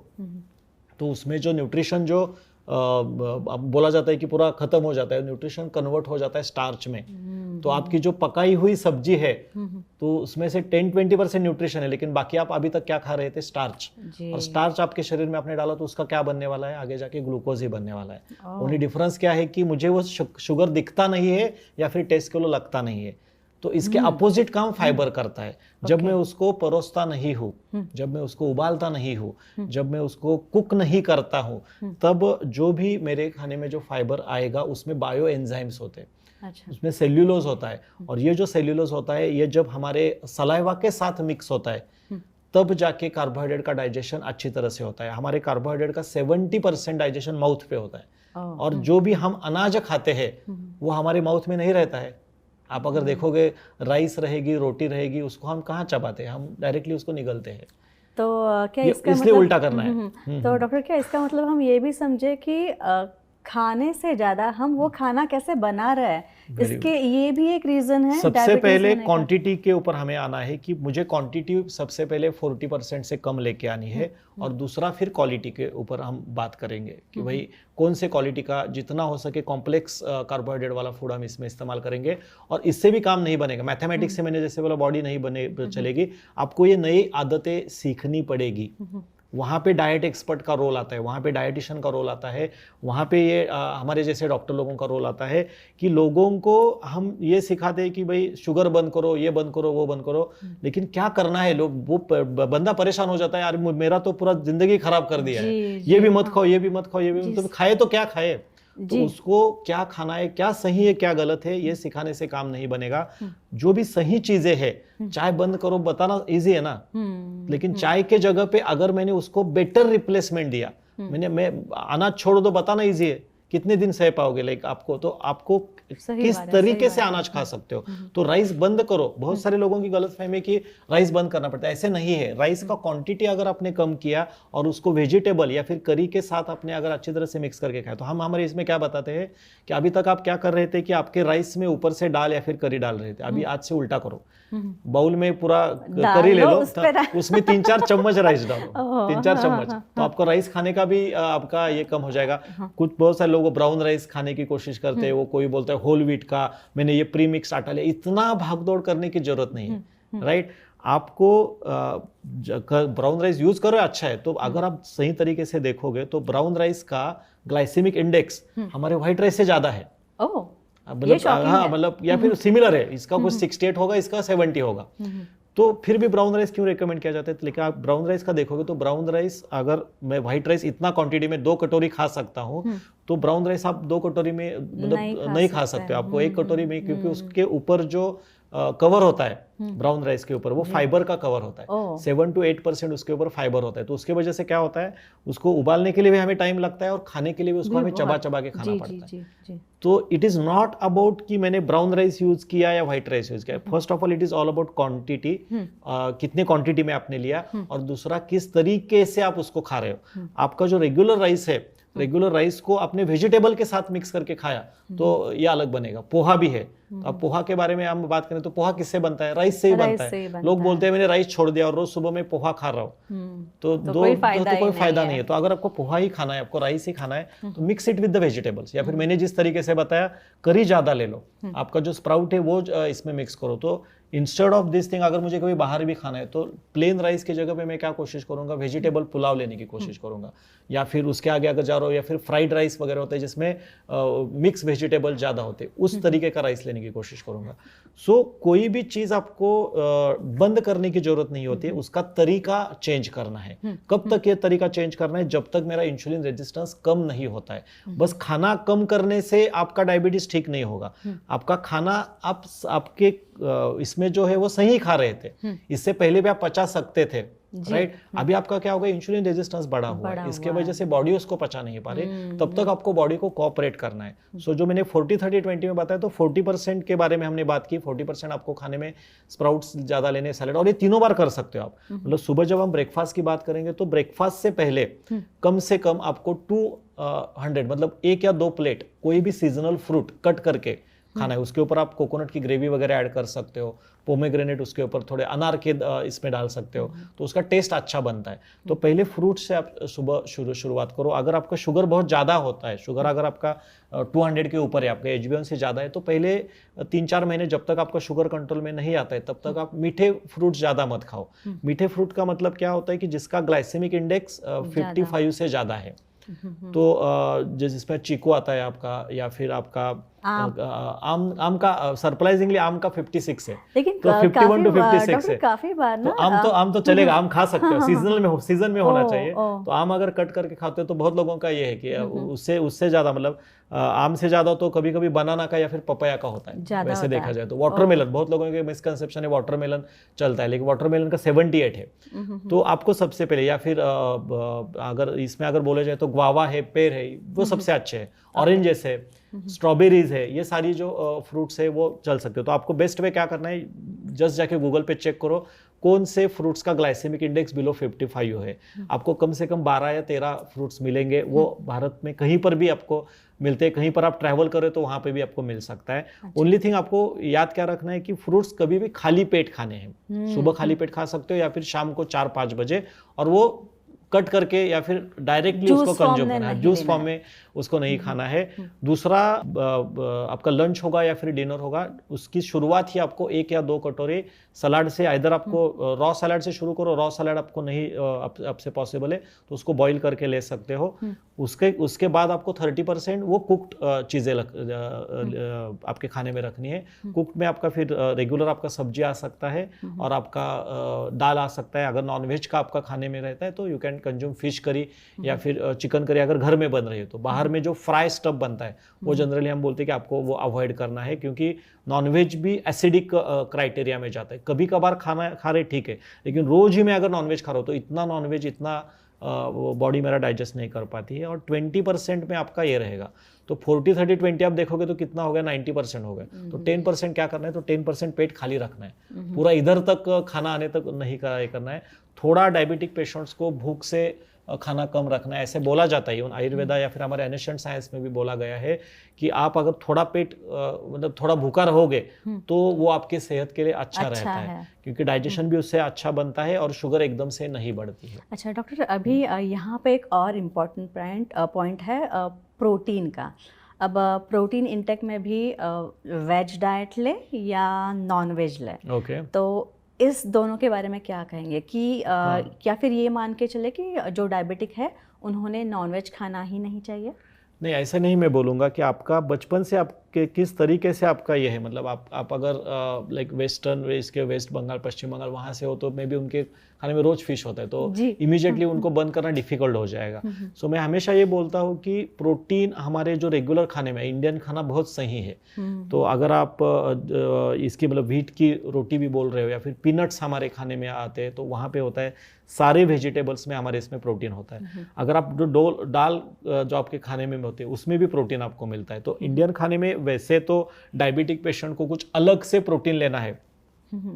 तो उसमें जो न्यूट्रिशन जो बोला जाता है कि पूरा खत्म हो जाता है, न्यूट्रिशन कन्वर्ट हो जाता है स्टार्च में। तो आपकी जो पकाई हुई सब्जी है तो उसमें से 10-20% न्यूट्रिशन है, लेकिन बाकी आप अभी तक क्या खा रहे थे, स्टार्च। और स्टार्च आपके शरीर में आपने डाला तो उसका क्या बनने वाला है, आगे जाके ग्लूकोज ही बनने वाला है। ओनली डिफरेंस क्या है कि मुझे वो शुगर दिखता नहीं है या फिर टेस्ट के लिए लगता नहीं है। तो इसके अपोजिट काम फाइबर करता है। जब मैं उसको परोसता नहीं हूँ, जब मैं उसको उबालता नहीं हूँ, जब मैं उसको कुक नहीं करता हूँ, तब जो भी मेरे खाने में जो फाइबर आएगा उसमें बायो एंजाइम्स होते हैं। अच्छा। उसमें सेल्यूलोज होता है, और ये जो सेल्यूलोज होता है ये जब हमारे सलाइवा के साथ मिक्स होता है तब जाके कार्बोहाइड्रेट का डाइजेशन अच्छी तरह से होता है। हमारे कार्बोहाइड्रेट का 70% डाइजेशन माउथ पे होता है, और जो भी हम अनाज खाते हैं वो हमारे माउथ में नहीं रहता है। आप अगर देखोगे राइस रहेगी, रोटी रहेगी, उसको हम कहाँ चबाते हैं, हम डायरेक्टली उसको निगलते हैं। तो क्या इसका इसलिए मतलब उल्टा करना है। तो डॉक्टर क्या इसका मतलब हम ये भी समझे कि खाने से ज्यादा हम वो खाना कैसे बना रहे हैं, इसके ये भी एक रीजन है। सबसे पहले क्वांटिटी के ऊपर हमें आना है कि मुझे क्वांटिटी सबसे पहले 40% से कम लेके आनी है, और दूसरा फिर क्वालिटी के ऊपर हम बात करेंगे कि भाई कौन से क्वालिटी का, जितना हो सके कॉम्प्लेक्स कार्बोहाइड्रेट वाला फूड हम इसमें इस्तेमाल करेंगे। और इससे भी काम नहीं बनेगा, मैथमेटिक्स से मैंने जैसे बोला बॉडी नहीं बने चलेगी, आपको ये नई आदतें सीखनी पड़ेगी। वहाँ पे डाइट एक्सपर्ट का रोल आता है, वहाँ पे डाइटिशियन का रोल आता है, वहाँ पे ये हमारे जैसे डॉक्टर लोगों का रोल आता है कि लोगों को हम ये सिखाते हैं कि भाई शुगर बंद करो, ये बंद करो, वो बंद करो, लेकिन क्या करना है, लोग वो बंदा परेशान हो जाता है, यार मेरा तो पूरा जिंदगी खराब कर दिया है, ये भी मत खाओ, ये भी मत खाओ, ये भी मतलब खाए तो क्या खाए, तो उसको क्या खाना है, क्या सही है, क्या गलत है, ये सिखाने से काम नहीं बनेगा। जो भी सही चीजें है, चाय बंद करो बताना इजी है ना, लेकिन चाय के जगह पे अगर मैंने उसको बेटर रिप्लेसमेंट दिया, मैं अनाज छोड़ दो बताना इजी है, कितने दिन सह पाओगे, लाइक आपको किस तरीके से अनाज खा सकते हो। तो राइस बंद करो। बहुत सारे लोगों की गलतफहमी है कि राइस बंद करना पड़ता है, ऐसे नहीं है। राइस का क्वांटिटी अगर आपने कम किया और उसको वेजिटेबल या फिर करी के साथ आपने अगर अच्छी तरह से मिक्स करके खाया, तो हम हमारे इसमें क्या बताते हैं कि अभी तक आप क्या कर रहे थे कि आपके राइस में ऊपर से दाल या फिर करी डाल रहे थे, अभी आज से उल्टा करो। बाउल में पूरा करी ले लो, उसमें 3-4 चम्मच राइस डालो, 3-4 चम्मच, तो आपको राइस खाने का भी आपका ये कम हो जाएगा। कुछ बहुत सारे लोग ब्राउन राइस खाने की कोशिश करते हैं, वो कोई बोलता है होल व्हीट का, मैंने ये प्री मिक्स आटा लिया। इतना भागदौड़ करने की जरूरत नहीं है, राइट। आपको ब्राउन राइस यूज करो, अच्छा है। तो अगर आप सही तरीके से देखोगे तो ब्राउन राइस का ग्लाइसेमिक इंडेक्स हमारे व्हाइट राइस से ज्यादा है। मतलब हाँ, मतलब या फिर सिमिलर है, इसका कुछ 68 होगा, इसका 70 होगा। तो फिर भी ब्राउन राइस क्यों रेकमेंड किया जाता है? लेकिन आप ब्राउन राइस का देखोगे तो ब्राउन राइस, अगर मैं व्हाइट राइस इतना क्वांटिटी में 2 कटोरी खा सकता हूँ, तो ब्राउन राइस आप 2 कटोरी में मतलब नहीं खा सकते। आपको 1 कटोरी में, क्योंकि उसके ऊपर जो कवर होता है ब्राउन राइस के ऊपर, वो फाइबर का कवर होता है। 7 to 8% उसके ऊपर फाइबर होता है। तो उसके वजह से क्या होता है, उसको उबालने के लिए भी हमें टाइम लगता है और खाने के लिए भी उसको हमें चबा चबा के खाना पड़ता है। तो इट इज नॉट अबाउट कि मैंने ब्राउन राइस यूज किया या व्हाइट राइस यूज किया। First of all it is all about quantity, कितने क्वांटिटी में आपने लिया, और दूसरा किस तरीके से आप उसको खा रहे हो। आपका जो रेगुलर राइस है, रेगुलर राइस को आपने वेजिटेबल के साथ मिक्स करके खाया तो ये अलग बनेगा। पोहा भी है, अब पोहा के बारे में हम बात करें तो पोहा किससे बनता है? राइस से ही बनता है। लोग बोलते हैं मैंने राइस छोड़ दिया और रोज सुबह में पोहा खा रहा हूँ, तो कोई फायदा नहीं है। तो अगर आपको पोहा ही खाना है, आपको राइस ही खाना है, तो mix it with the vegetables. या फिर मैंने जिस तरीके से बताया, करी ज्यादा ले लो, आपका जो स्प्राउट है वो इसमें मिक्स करो। तो इंस्टेड ऑफ दिस थिंग, अगर मुझे कभी बाहर भी खाना है तो प्लेन राइस की जगह पे मैं क्या कोशिश करूंगा, वेजिटेबल पुलाव लेने की कोशिश करूंगा। या फिर उसके आगे अगर जा रहा हूँ, या फिर फ्राइड राइस वगैरह होते हैं जिसमें मिक्स वेजिटेबल ज्यादा होते हैं, उस तरीके का राइस लेने की कोशिश करूंगा। सो कोई भी चीज आपको बंद करने की जरूरत नहीं होती है, उसका तरीका चेंज करना है। कब तक ये तरीका चेंज करना है? जब तक मेरा इंसुलिन रेजिस्टेंस कम नहीं होता है। बस खाना कम करने से आपका डायबिटीज ठीक नहीं होगा। आपका खाना आपके इसमें जो है वो सही खा रहे थे, इससे पहले भी आप पचा सकते थे, राइट। अभी आपका क्या होगा, इंसुलिन रेजिस्टेंस बढ़ा हुआ है, इसके वजह से बॉडी उसको पचा नहीं पा रही। तब तक आपको बॉडी को कोऑपरेट करना है। सो जो मैंने 40-30-20 में बताया, तो 40% के बारे में हमने बात की। 40% आपको खाने में स्प्राउट्स ज्यादा लेने, सैलेड, और ये तीनों बार कर सकते हो आप। मतलब सुबह जब हम ब्रेकफास्ट की बात करेंगे तो ब्रेकफास्ट से पहले कम से कम आपको 200 मतलब 1 या 2 प्लेट कोई भी सीजनल फ्रूट कट करके खाना है। उसके ऊपर आप कोकोनट की ग्रेवी वगैरह ऐड कर सकते हो, पोमेग्रेनेट उसके ऊपर थोड़े अनार के इसमें डाल सकते हो, तो उसका टेस्ट अच्छा बनता है। तो पहले फ्रूट से आप सुबह शुरुआत करो। अगर आपका शुगर बहुत ज़्यादा होता है, शुगर अगर आपका 200 के ऊपर है, आपका HbA1 से ज़्यादा है, तो पहले 3-4 महीने जब तक आपका शुगर कंट्रोल में नहीं आता है, तब तक आप मीठे फ्रूट ज़्यादा मत खाओ। मीठे फ्रूट का मतलब क्या होता है कि जिसका ग्लाइसेमिक इंडेक्स 55 से ज़्यादा है। तो जिसमें चीकू आता है आपका, या फिर आपका आम का सरप्राइजिंगली आम का 56 है, लेकिन तो 51 to 56 है। काफी बार ना, तो आम तो चलेगा, आम खा सकते हो, सीजन में होना चाहिए। तो आम अगर कट करके खाते हो तो बहुत लोगों का ये है कि उससे ज्यादा, मतलब आम से ज्यादा तो कभी कभी बनाना का या फिर पपाया का होता है, वैसे देखा जाए तो। वाटरमेलन, बहुत लोगों के मिसकंसेप्शन है, वाटरमेलन चलता है, लेकिन वाटरमेलन का 78 है। तो आपको सबसे पहले, या फिर अगर इसमें अगर बोले जाए तो ग्वावा है, पेड़ है, वो सबसे अच्छे है। ऑरेंजेस है, स्ट्रॉबेरीज है, ये सारी जो फ्रूट्स है वो चल सकते हो। तो आपको बेस्ट वे क्या करना है, जस्ट जाके गूगल पे चेक करो कौन से फ्रूट्स का ग्लाइसेमिक इंडेक्स बिलो 55 है। आपको कम से कम 12 या 13 फ्रूट्स मिलेंगे, वो भारत में कहीं पर भी आपको मिलते हैं। कहीं पर आप ट्रैवल करें तो वहां पे भी आपको मिल सकता है। ओनली थिंग आपको याद क्या रखना है कि फ्रूट्स कभी भी खाली पेट खाने हैं। सुबह खाली पेट खा सकते हो, या फिर शाम को 4-5 बजे, और वो कट करके या फिर डायरेक्टली उसको कंज्यूम करना है, जूस फॉर्म में उसको नहीं खाना है। दूसरा आपका लंच होगा या फिर डिनर होगा, उसकी शुरुआत ही आपको 1 या 2 कटोरे सलाद से, आइदर आपको रॉ सलाद से शुरू करो, रॉ सलाद आपको नहीं आपसे पॉसिबल है तो उसको बॉईल करके ले सकते हो। उसके बाद आपको 30% वो कुक्ड चीज़ें आपके खाने में रखनी है। कुक्ड में आपका फिर रेगुलर आपका सब्जी आ सकता है, और आपका दाल आ सकता है। अगर नॉनवेज का आपका खाने में रहता है तो you can consume fish curry या फिर चिकन करी अगर घर में बन रही है तो। बाहर में जो फ्राई स्टफ बनता है वो जनरली हम बोलते हैं कि आपको वो अवॉइड करना है, क्योंकि नॉनवेज भी एसिडिक क्राइटेरिया में जाता है। कभी कभार खा रहे ठीक है, लेकिन रोज ही मैं अगर नॉनवेज खा रहा हूँ तो इतना नॉनवेज, इतना वो बॉडी मेरा डाइजेस्ट नहीं कर पाती है, और 20% में आपका ये रहेगा। तो 40-30-20 आप देखोगे तो कितना हो गया, 90% हो गया। तो 10% क्या करना है, तो 10% पेट खाली रखना है, पूरा इधर तक खाना आने तक नहीं करना है। थोड़ा डायबिटिक पेशेंट्स को भूख से खाना कम रखना है, ऐसे बोला जाता है। आयुर्वेदा या फिर हमारे एनेशिएंट साइंस में भी बोला गया है कि आप अगर थोड़ा पेट मतलब थोड़ा भूखा रहोगे तो वो आपकी सेहत के लिए अच्छा रहता है, क्योंकि डाइजेशन भी उससे अच्छा बनता है और शुगर एकदम से नहीं बढ़ती है। अच्छा डॉक्टर, अभी यहाँ पे एक और इम्पॉर्टेंट पॉइंट है प्रोटीन का। अब प्रोटीन इंटेक में भी वेज डाइट ले या नॉन वेज ले, तो इस दोनों के बारे में क्या कहेंगे कि क्या फिर ये मान के चले कि जो डायबिटिक है उन्होंने नॉनवेज खाना ही नहीं चाहिए? नहीं, ऐसा नहीं मैं बोलूँगा कि आपका बचपन से आपके किस तरीके से आपका ये है। मतलब आप अगर लाइक वेस्टर्न इसके वेस्ट बंगाल, पश्चिम बंगाल वहाँ से हो तो मे बी उनके खाने में रोज फिश होता है, तो इमीडिएटली उनको बंद करना डिफिकल्ट हो जाएगा। सो मैं हमेशा ये बोलता हूँ कि प्रोटीन हमारे जो रेगुलर खाने में, इंडियन खाना बहुत सही है। तो अगर आप इसकी मतलब व्हीट की रोटी भी बोल रहे हो या फिर पीनट्स हमारे खाने में आते हैं, तो वहाँ पे होता है सारे वेजिटेबल्स में हमारे इसमें प्रोटीन होता है। अगर आप जो दाल जो आपके खाने में होते हैं उसमें भी प्रोटीन आपको मिलता है। तो इंडियन खाने में वैसे तो डायबिटिक पेशेंट को कुछ अलग से प्रोटीन लेना है,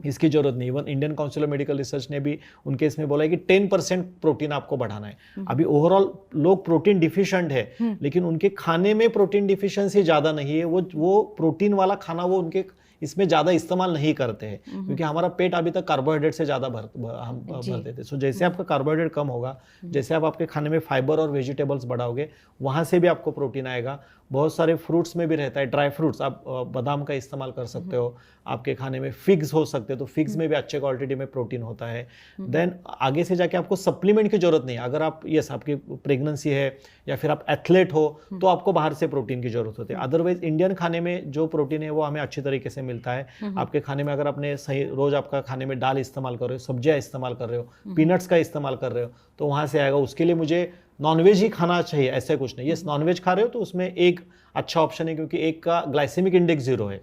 इसकी जरूरत नहीं। Even Indian council of medical research ने भी उनके इसमें बोला है कि 10% प्रोटीन आपको बढ़ाना है। अभी ओवरऑल लोग प्रोटीन डिफिशिएंट है, लेकिन उनके खाने में प्रोटीन डिफिशिएंसी ज़्यादा नहीं है। वो प्रोटीन वाला खाना वो उनके इसमें ज़्यादा इस्तेमाल नहीं करते हैं, क्योंकि हमारा पेट अभी तक कार्बोहाइड्रेट से ज़्यादा भरते थे। सो जैसे आपका कार्बोहाइड्रेट कम होगा, जैसे आप आपके खाने में फाइबर और वेजिटेबल्स बढ़ाओगे, वहाँ से भी आपको प्रोटीन आएगा। बहुत सारे फ्रूट्स में भी रहता है, ड्राई फ्रूट्स, आप बादाम का इस्तेमाल कर सकते हो आपके खाने में। फिग्स हो सकते हैं, तो फिग्स में भी अच्छे क्वालिटी में प्रोटीन होता है। देन आगे से जाके आपको सप्लीमेंट की जरूरत नहीं। अगर आप आपकी प्रेगनेंसी है या फिर आप एथलीट हो तो आपको बाहर से प्रोटीन की जरूरत होती है। अदरवाइज इंडियन खाने में जो प्रोटीन है वो हमें अच्छी तरीके से मिलता है। आपके खाने में अगर आपने सही रोज आपका खाने में दाल इस्तेमाल कर रहे हो, सब्जियां इस्तेमाल कर रहे हो, पीनट्स का इस्तेमाल कर रहे हो, तो वहां से आएगा। उसके लिए मुझे नॉनवेज ही खाना चाहिए ऐसे कुछ नहीं। ये नॉनवेज खा रहे हो तो उसमें एक अच्छा ऑप्शन है, क्योंकि एक का ग्लाइसेमिक इंडेक्स 0 है।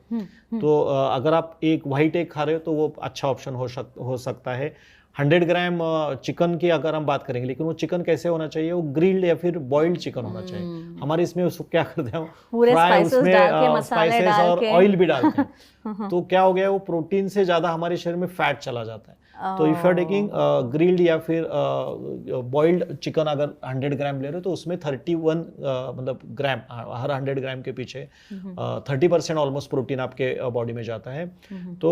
तो अगर आप एक व्हाइट एग खा रहे हो तो वो अच्छा ऑप्शन हो सकता है। 100 ग्राम चिकन की अगर हम बात करेंगे, लेकिन वो चिकन कैसे होना चाहिए, वो ग्रिल्ड या फिर बॉइल्ड चिकन होना चाहिए। हमारे इसमें उसको क्या करते हैं, फ्राई, उसमें स्पाइसेस और ऑयल भी डालते हैं। तो क्या हो गया, वो प्रोटीन से ज्यादा हमारे शरीर में फैट चला जाता है। तो if you are taking grilled या फिर बॉइल्ड चिकन अगर 100 ग्राम ले रहे हो तो उसमें 31 मतलब ग्राम, हर 100 ग्राम के पीछे 30% ऑलमोस्ट प्रोटीन आपके बॉडी में जाता है। तो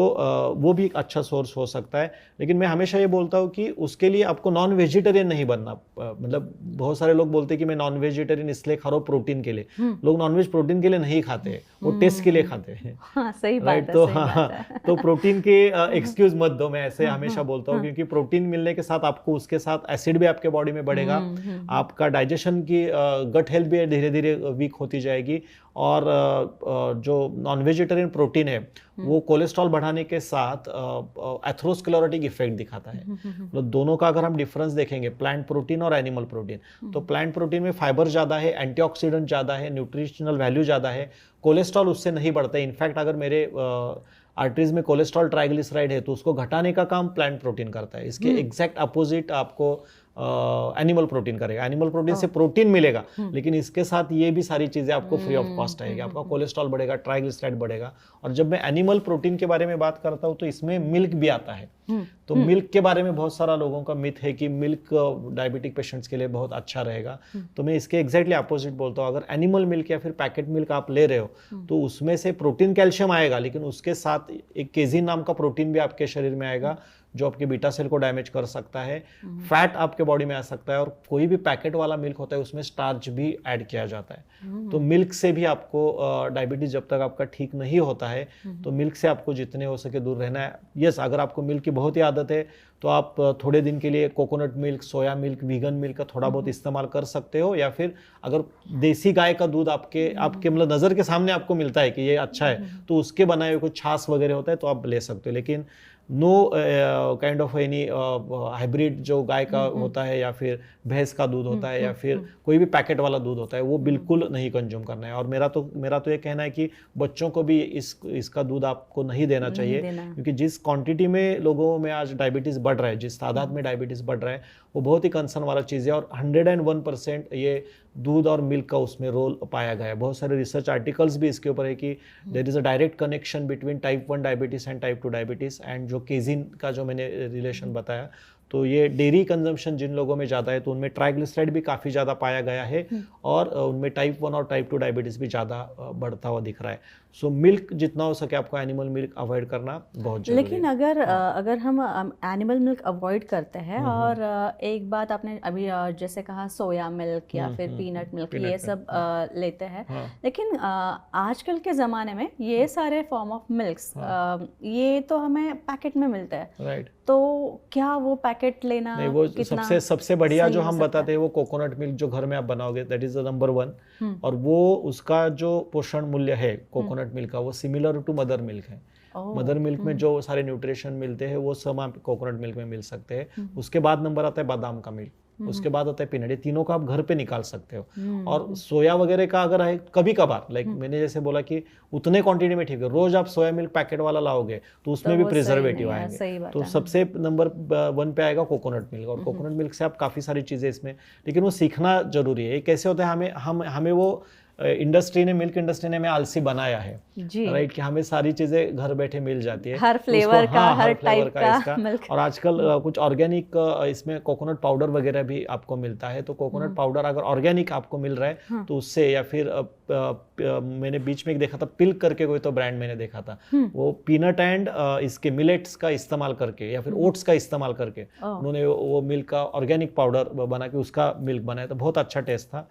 वो भी एक अच्छा सोर्स हो सकता है। लेकिन मैं हमेशा ये बोलता हूँ कि उसके लिए आपको नॉन वेजिटेरियन नहीं बनना। मतलब बहुत सारे लोग बोलते हैं कि मैं नॉन वेजिटेरियन इसलिए खा रहा हूँ प्रोटीन के लिए। लोग नॉनवेज प्रोटीन के लिए नहीं खाते, वो टेस्ट के लिए खाते हैं। सही बात है, तो तो प्रोटीन के एक्सक्यूज मत दो, मैं ऐसे हमेशा बोलता हूँ, क्योंकि प्रोटीन मिलने के साथ आपको उसके साथ एसिड भी आपके बॉडी में बढ़ेगा, आपका डाइजेशन की गट हेल्थ भी धीरे धीरे वीक होती जाएगी। और जो नॉन वेजिटेरियन प्रोटीन है वो कोलेस्ट्रॉल बढ़ाने के साथ एथेरोस्क्लेरोटिक इफेक्ट दिखाता है। मतलब दोनों का अगर हम डिफरेंस देखेंगे, प्लांट प्रोटीन और एनिमल प्रोटीन, तो प्लांट प्रोटीन में फाइबर ज़्यादा है, एंटीऑक्सीडेंट ज़्यादा है, न्यूट्रिशनल वैल्यू ज़्यादा है, कोलेस्ट्रॉल उससे नहीं बढ़ता है। इनफैक्ट अगर मेरे आर्टरीज में कोलेस्ट्रॉल ट्राइग्लिसराइड है तो उसको घटाने का काम प्लांट प्रोटीन करता है। इसके एग्जैक्ट अपोजिट आपको एनिमल प्रोटीन करेगा। एनिमल प्रोटीन से प्रोटीन मिलेगा, लेकिन इसके साथ ये भी सारी चीजें आपको फ्री ऑफ कॉस्ट आएगी। आपका कोलेस्ट्रॉल बढ़ेगा, ट्राइग्लिसराइड बढ़ेगा। और जब मैं एनिमल प्रोटीन के बारे में बात करता हूँ तो इसमें मिल्क भी आता है। तो मिल्क के बारे में बहुत सारा लोगों का मिथ है कि मिल्क डायबिटिक पेशेंट्स के लिए बहुत अच्छा रहेगा। तो मैं इसके एग्जैक्टली अपोजिट बोलता हूँ, अगर एनिमल मिल्क या फिर पैकेट मिल्क आप ले रहे हो तो उसमें से प्रोटीन कैल्शियम आएगा, लेकिन उसके साथ एक केजिन नाम का प्रोटीन भी आपके शरीर में आएगा जो आपके बीटा सेल को डैमेज कर सकता है। फैट आपके बॉडी में आ सकता है, और कोई भी पैकेट वाला मिल्क होता है उसमें स्टार्च भी ऐड किया जाता है। तो मिल्क से भी आपको डायबिटीज जब तक आपका ठीक नहीं होता है तो मिल्क से आपको जितने हो सके दूर रहना है। यस, अगर आपको मिल्क की बहुत ही आदत है तो आप थोड़े दिन के लिए coconut milk, soya milk, vegan milk का थोड़ा बहुत इस्तेमाल कर सकते हो, या फिर अगर देसी गाय का दूध आपके मतलब नज़र के सामने आपको मिलता है कि ये अच्छा है तो उसके बनाए हुए कुछ छाछ वगैरह होता है तो आप ले सकते हो। लेकिन know kind of any hybrid जो गाय का होता है या फिर भैंस का दूध होता है या फिर कोई भी पैकेट वाला दूध होता है वो बिल्कुल नहीं कंज्यूम करना है। और मेरा तो ये कहना है कि बच्चों को भी इसका दूध आपको नहीं देना चाहिए, क्योंकि जिस क्वांटिटी में लोगों में आज डायबिटीज़ बढ़ रहा है, जिस तादाद में डायबिटीज़ बढ़ रहा है, वो बहुत ही कंसर्न वाला चीज़ है। और 101% ये दूध और मिल्क का उसमें रोल पाया गया है। बहुत सारे रिसर्च आर्टिकल्स भी इसके ऊपर है कि there is a direct connection between type 1 diabetes and type 2 diabetes. And जो केजिन का जो मैंने रिलेशन बताया, तो ये डेयरी कंजम्पशन जिन लोगों में ज़्यादा है तो उनमें ट्राइग्लिसराइड भी काफ़ी ज़्यादा पाया गया है और उनमें टाइप 1 और टाइप 2 डायबिटीज़ भी ज़्यादा बढ़ता हुआ दिख रहा है। सो मिल्क जितना हो सके आपको एनिमल मिल्क अवॉइड करना बहुत जरूरी लेकिन है। अगर हम एनिमल मिल्क अवॉइड करते हैं और एक बात आपने अभी जैसे कहा सोया मिल्क या फिर पीनट मिल्क ये सब लेते हैं, लेकिन आजकल के ज़माने में ये सारे फॉर्म ऑफ मिल्क्स ये तो हमें पैकेट में मिलते हैं, राइट। तो क्या वो पैकेट लेना नहीं, वो कितना सबसे बढ़िया सही जो हो हम सकता बताते हैं वो कोकोनट मिल्क जो घर में आप बनाओगे, दैट इज द नंबर 1। और वो उसका जो पोषण मूल्य है कोकोनट मिल्क का वो सिमिलर टू मदर मिल्क है। मदर मिल्क में जो सारे न्यूट्रिशन मिलते हैं वो सब आप कोकोनट मिल्क में मिल सकते हैं। उसके बाद नंबर आता है बादाम का मिल्क, उसके बाद आता है पीनट। ये तीनों का आप घर पे निकाल सकते हो। और सोया वगैरह का अगर है कभी कभार, लाइक मैंने जैसे बोला कि उतने क्वांटिटी में ठीक है। रोज आप सोया मिल्क पैकेट वाला लाओगे तो उसमें भी प्रिजर्वेटिव आएंगे। तो सबसे नंबर 1 पे आएगा कोकोनट मिल्क। और कोकोनट मिल्क से आप काफ़ी सारी चीज़ें इसमें, लेकिन वो सीखना जरूरी है। कैसे होता है, हमें वो इंडस्ट्री ने, मिल्क इंडस्ट्री ने हमें आलसी बनाया है, राइट, कि हमें सारी चीजें घर बैठे मिल जाती है, हर फ्लेवर का, हर टाइप का इसका। मिल्क। और आजकल कुछ ऑर्गेनिक इसमें कोकोनट पाउडर वगैरह भी आपको मिलता है। तो कोकोनट पाउडर अगर ऑर्गेनिक आपको मिल रहा है तो उससे, या फिर मैंने बीच में एक देखा था पिल्क करके कोई तो ब्रांड मैंने देखा था, वो पीनट एंड इसके मिलेट्स का इस्तेमाल करके या फिर ओट्स का इस्तेमाल करके उन्होंने वो मिल्क का ऑर्गेनिक पाउडर बना के उसका मिल्क बनाया था। बहुत अच्छा टेस्ट था।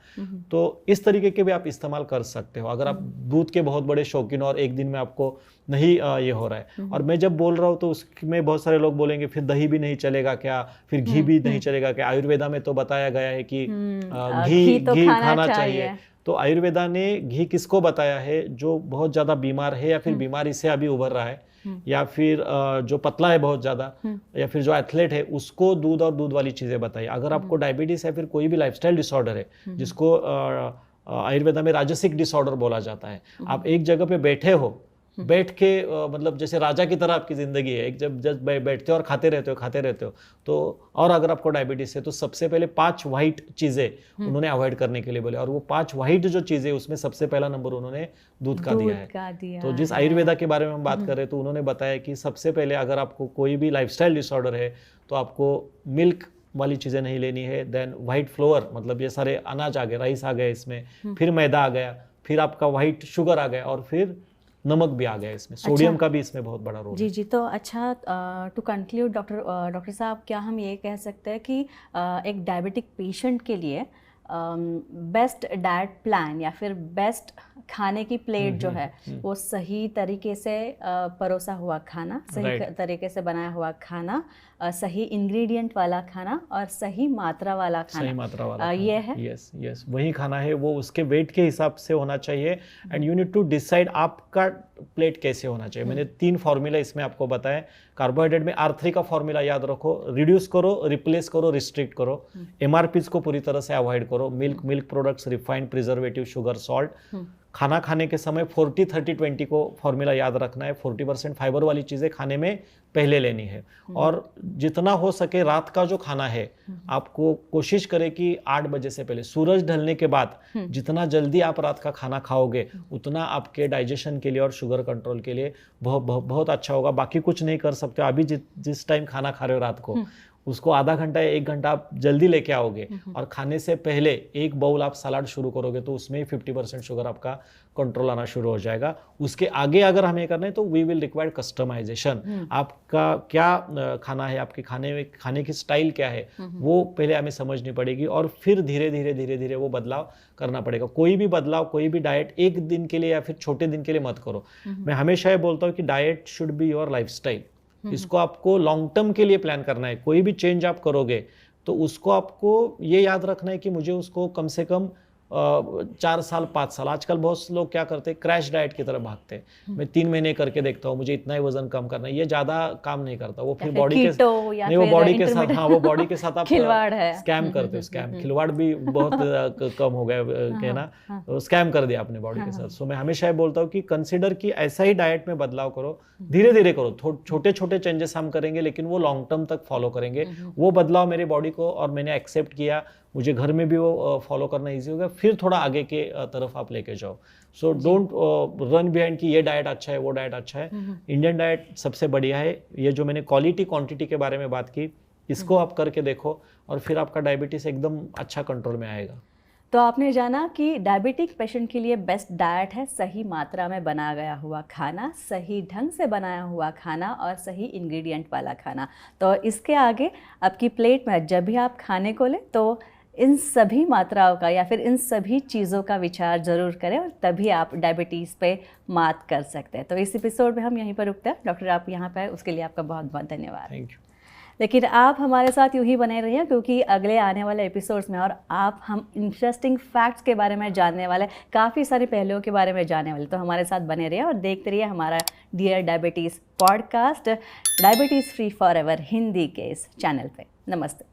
तो इस तरीके के भी आप इस्तेमाल कर सकते हो अगर आप दूध के बहुत बड़े शौकीन और एक दिन में आपको नहीं ये हो रहा है। और मैं जब बोल रहा हूँ तो उसमें बहुत सारे लोग बोलेंगे फिर दही भी नहीं चलेगा क्या, फिर घी भी नहीं चलेगा क्या? आयुर्वेदा में तो बताया गया है कि घी खाना चाहिए। तो आयुर्वेदा ने घी किसको बताया है? जो बहुत ज्यादा बीमार है या फिर बीमारी से अभी उभर रहा है, या फिर जो पतला है बहुत ज्यादा, या फिर जो एथलीट है, उसको दूध और दूध वाली चीजें बताइए। अगर आपको डायबिटीज है, फिर कोई भी लाइफस्टाइल डिसऑर्डर है जिसको आयुर्वेदा में राजसिक डिसऑर्डर बोला जाता है, आप एक जगह पे बैठे हो, बैठ के मतलब जैसे राजा की तरह आपकी जिंदगी है, एक जब बैठते हो और खाते रहते हो तो। और अगर आपको डायबिटीज है तो सबसे पहले 5 वाइट चीजें उन्होंने अवॉइड करने के लिए बोले, और वो 5 वाइट जो चीजें उसमें सबसे पहला नंबर उन्होंने दूध का दिया है। तो जिस आयुर्वेदा के बारे में हम बात कर रहे हैं तो उन्होंने बताया कि सबसे पहले अगर आपको कोई भी लाइफस्टाइल डिसऑर्डर है तो आपको मिल्क वाली चीज़ें नहीं लेनी है। देन वाइट फ्लोर, मतलब ये सारे अनाज आ गए, राइस आ गए इसमें, फिर मैदा आ गया, फिर आपका वाइट शुगर आ गया, और फिर नमक भी आ गया इसमें। सोडियम का भी इसमें बहुत बड़ा रोल है। जी। तो अच्छा, टू कंक्लूड डॉक्टर साहब, क्या हम ये कह सकते हैं कि एक डायबिटिक पेशेंट के लिए बेस्ट डाइट प्लान या फिर बेस्ट खाने की प्लेट जो है वो सही तरीके से परोसा हुआ खाना, सही तरीके से बनाया हुआ खाना, सही इंग्रेडिएंट वाला खाना और सही मात्रा वाला खाना, सही मात्रा वाला ये है। यस वही खाना है, वो उसके वेट के हिसाब से होना चाहिए। And you need to decide आपका प्लेट कैसे होना चाहिए। मैंने 3 फॉर्मूला इसमें आपको बताए। कार्बोहाइड्रेट में R3 का फॉर्मूला याद रखो, रिड्यूस करो, रिप्लेस करो, रिस्ट्रिक्ट करो। MRPs को पूरी तरह से अवॉइड करो। Milk products, refined, preservative, sugar, salt. खाना खाने के समय 40-30-20 को फॉर्मूला याद रखना है। 40% फाइबर वाली चीज़ें खाने में पहले लेनी है। और जितना हो सके रात का जो खाना है आपको कोशिश करें कि 8 बजे से पहले, सूरज ढलने के बाद जितना जल्दी आप रात का खाना खाओगे उतना आपके डाइजेशन के लिए और शुगर कंट्रोल के लिए बहुत अच्छा होगा। बाकी कुछ नहीं कर सकते। अभी जिस टाइम खाना खा रहे हो रात को, उसको आधा घंटा या 1 घंटा आप जल्दी लेके आओगे और खाने से पहले 1 बाउल आप सलाद शुरू करोगे तो उसमें 50% शुगर आपका कंट्रोल आना शुरू हो जाएगा। उसके आगे अगर हमें करना है तो वी विल रिक्वायर कस्टमाइजेशन। आपका क्या खाना है, आपके खाने की स्टाइल क्या है, वो पहले हमें समझनी पड़ेगी और फिर धीरे धीरे वो बदलाव करना पड़ेगा। कोई भी बदलाव, कोई भी डाइट एक दिन के लिए या फिर छोटे दिन के लिए मत करो। मैं हमेशा ये बोलता हूँ कि diet should be your lifestyle. इसको आपको लॉन्ग टर्म के लिए प्लान करना है। कोई भी चेंज आप करोगे तो उसको आपको ये याद रखना है कि मुझे उसको कम से कम 4 साल 5 साल। आजकल बहुत से लोग क्या करते हैं, क्रैश डाइट की तरफ भागते हैं। मैं 3 महीने करके देखता हूँ, मुझे इतना ही वजन कम करना है, ये ज़्यादा काम नहीं करता। वो फिर बॉडी के नहीं, वो बॉडी के साथ, हाँ वो बॉडी के साथ आप खिलवाड़ है, स्कैम करते हो। स्कैम खिलवाड़ भी बहुत कम हो गया कहना, स्कैम कर दिया अपने बॉडी के साथ। सो मैं हमेशा ये बोलता हूँ कि कंसिडर कि ऐसा ही डाइट में बदलाव करो, धीरे धीरे करो। छोटे छोटे चेंजेस हम करेंगे लेकिन वो लॉन्ग टर्म तक फॉलो करेंगे। वो बदलाव मेरे बॉडी को, और मैंने एक्सेप्ट किया, मुझे घर में भी वो फॉलो करना इजी हो गया। फिर थोड़ा आगे के तरफ आप लेके जाओ। सो डोंट रन बिहाइंड कि ये डाइट अच्छा है, वो डाइट अच्छा है। इंडियन डाइट सबसे बढ़िया है। ये जो मैंने क्वालिटी क्वांटिटी के बारे में बात की, इसको आप करके देखो और फिर आपका डायबिटीज एकदम अच्छा कंट्रोल में आएगा। तो आपने जाना कि डायबिटिक पेशेंट के लिए बेस्ट डाइट है सही मात्रा में बना गया हुआ खाना, सही ढंग से बनाया हुआ खाना और सही इंग्रेडिएंट वाला खाना। तो इसके आगे आपकी प्लेट में जब भी आप खाने को लें तो इन सभी मात्राओं का या फिर इन सभी चीज़ों का विचार ज़रूर करें और तभी आप डायबिटीज़ पे मात कर सकते हैं। तो इस एपिसोड में हम यहीं पर रुकते हैं। डॉक्टर आप यहाँ पे आए उसके लिए आपका बहुत बहुत धन्यवाद। Thank you. लेकिन आप हमारे साथ यूं ही बने रहिए क्योंकि अगले आने वाले एपिसोड्स में और आप हम इंटरेस्टिंग फैक्ट्स के बारे में जानने वाले, काफ़ी सारे पहलुओं के बारे में जानने वाले। तो हमारे साथ बने रहिए और देखते रहिए हमारा dear diabetes podcast, diabetes free forever Hindi के इस चैनल पे। नमस्ते।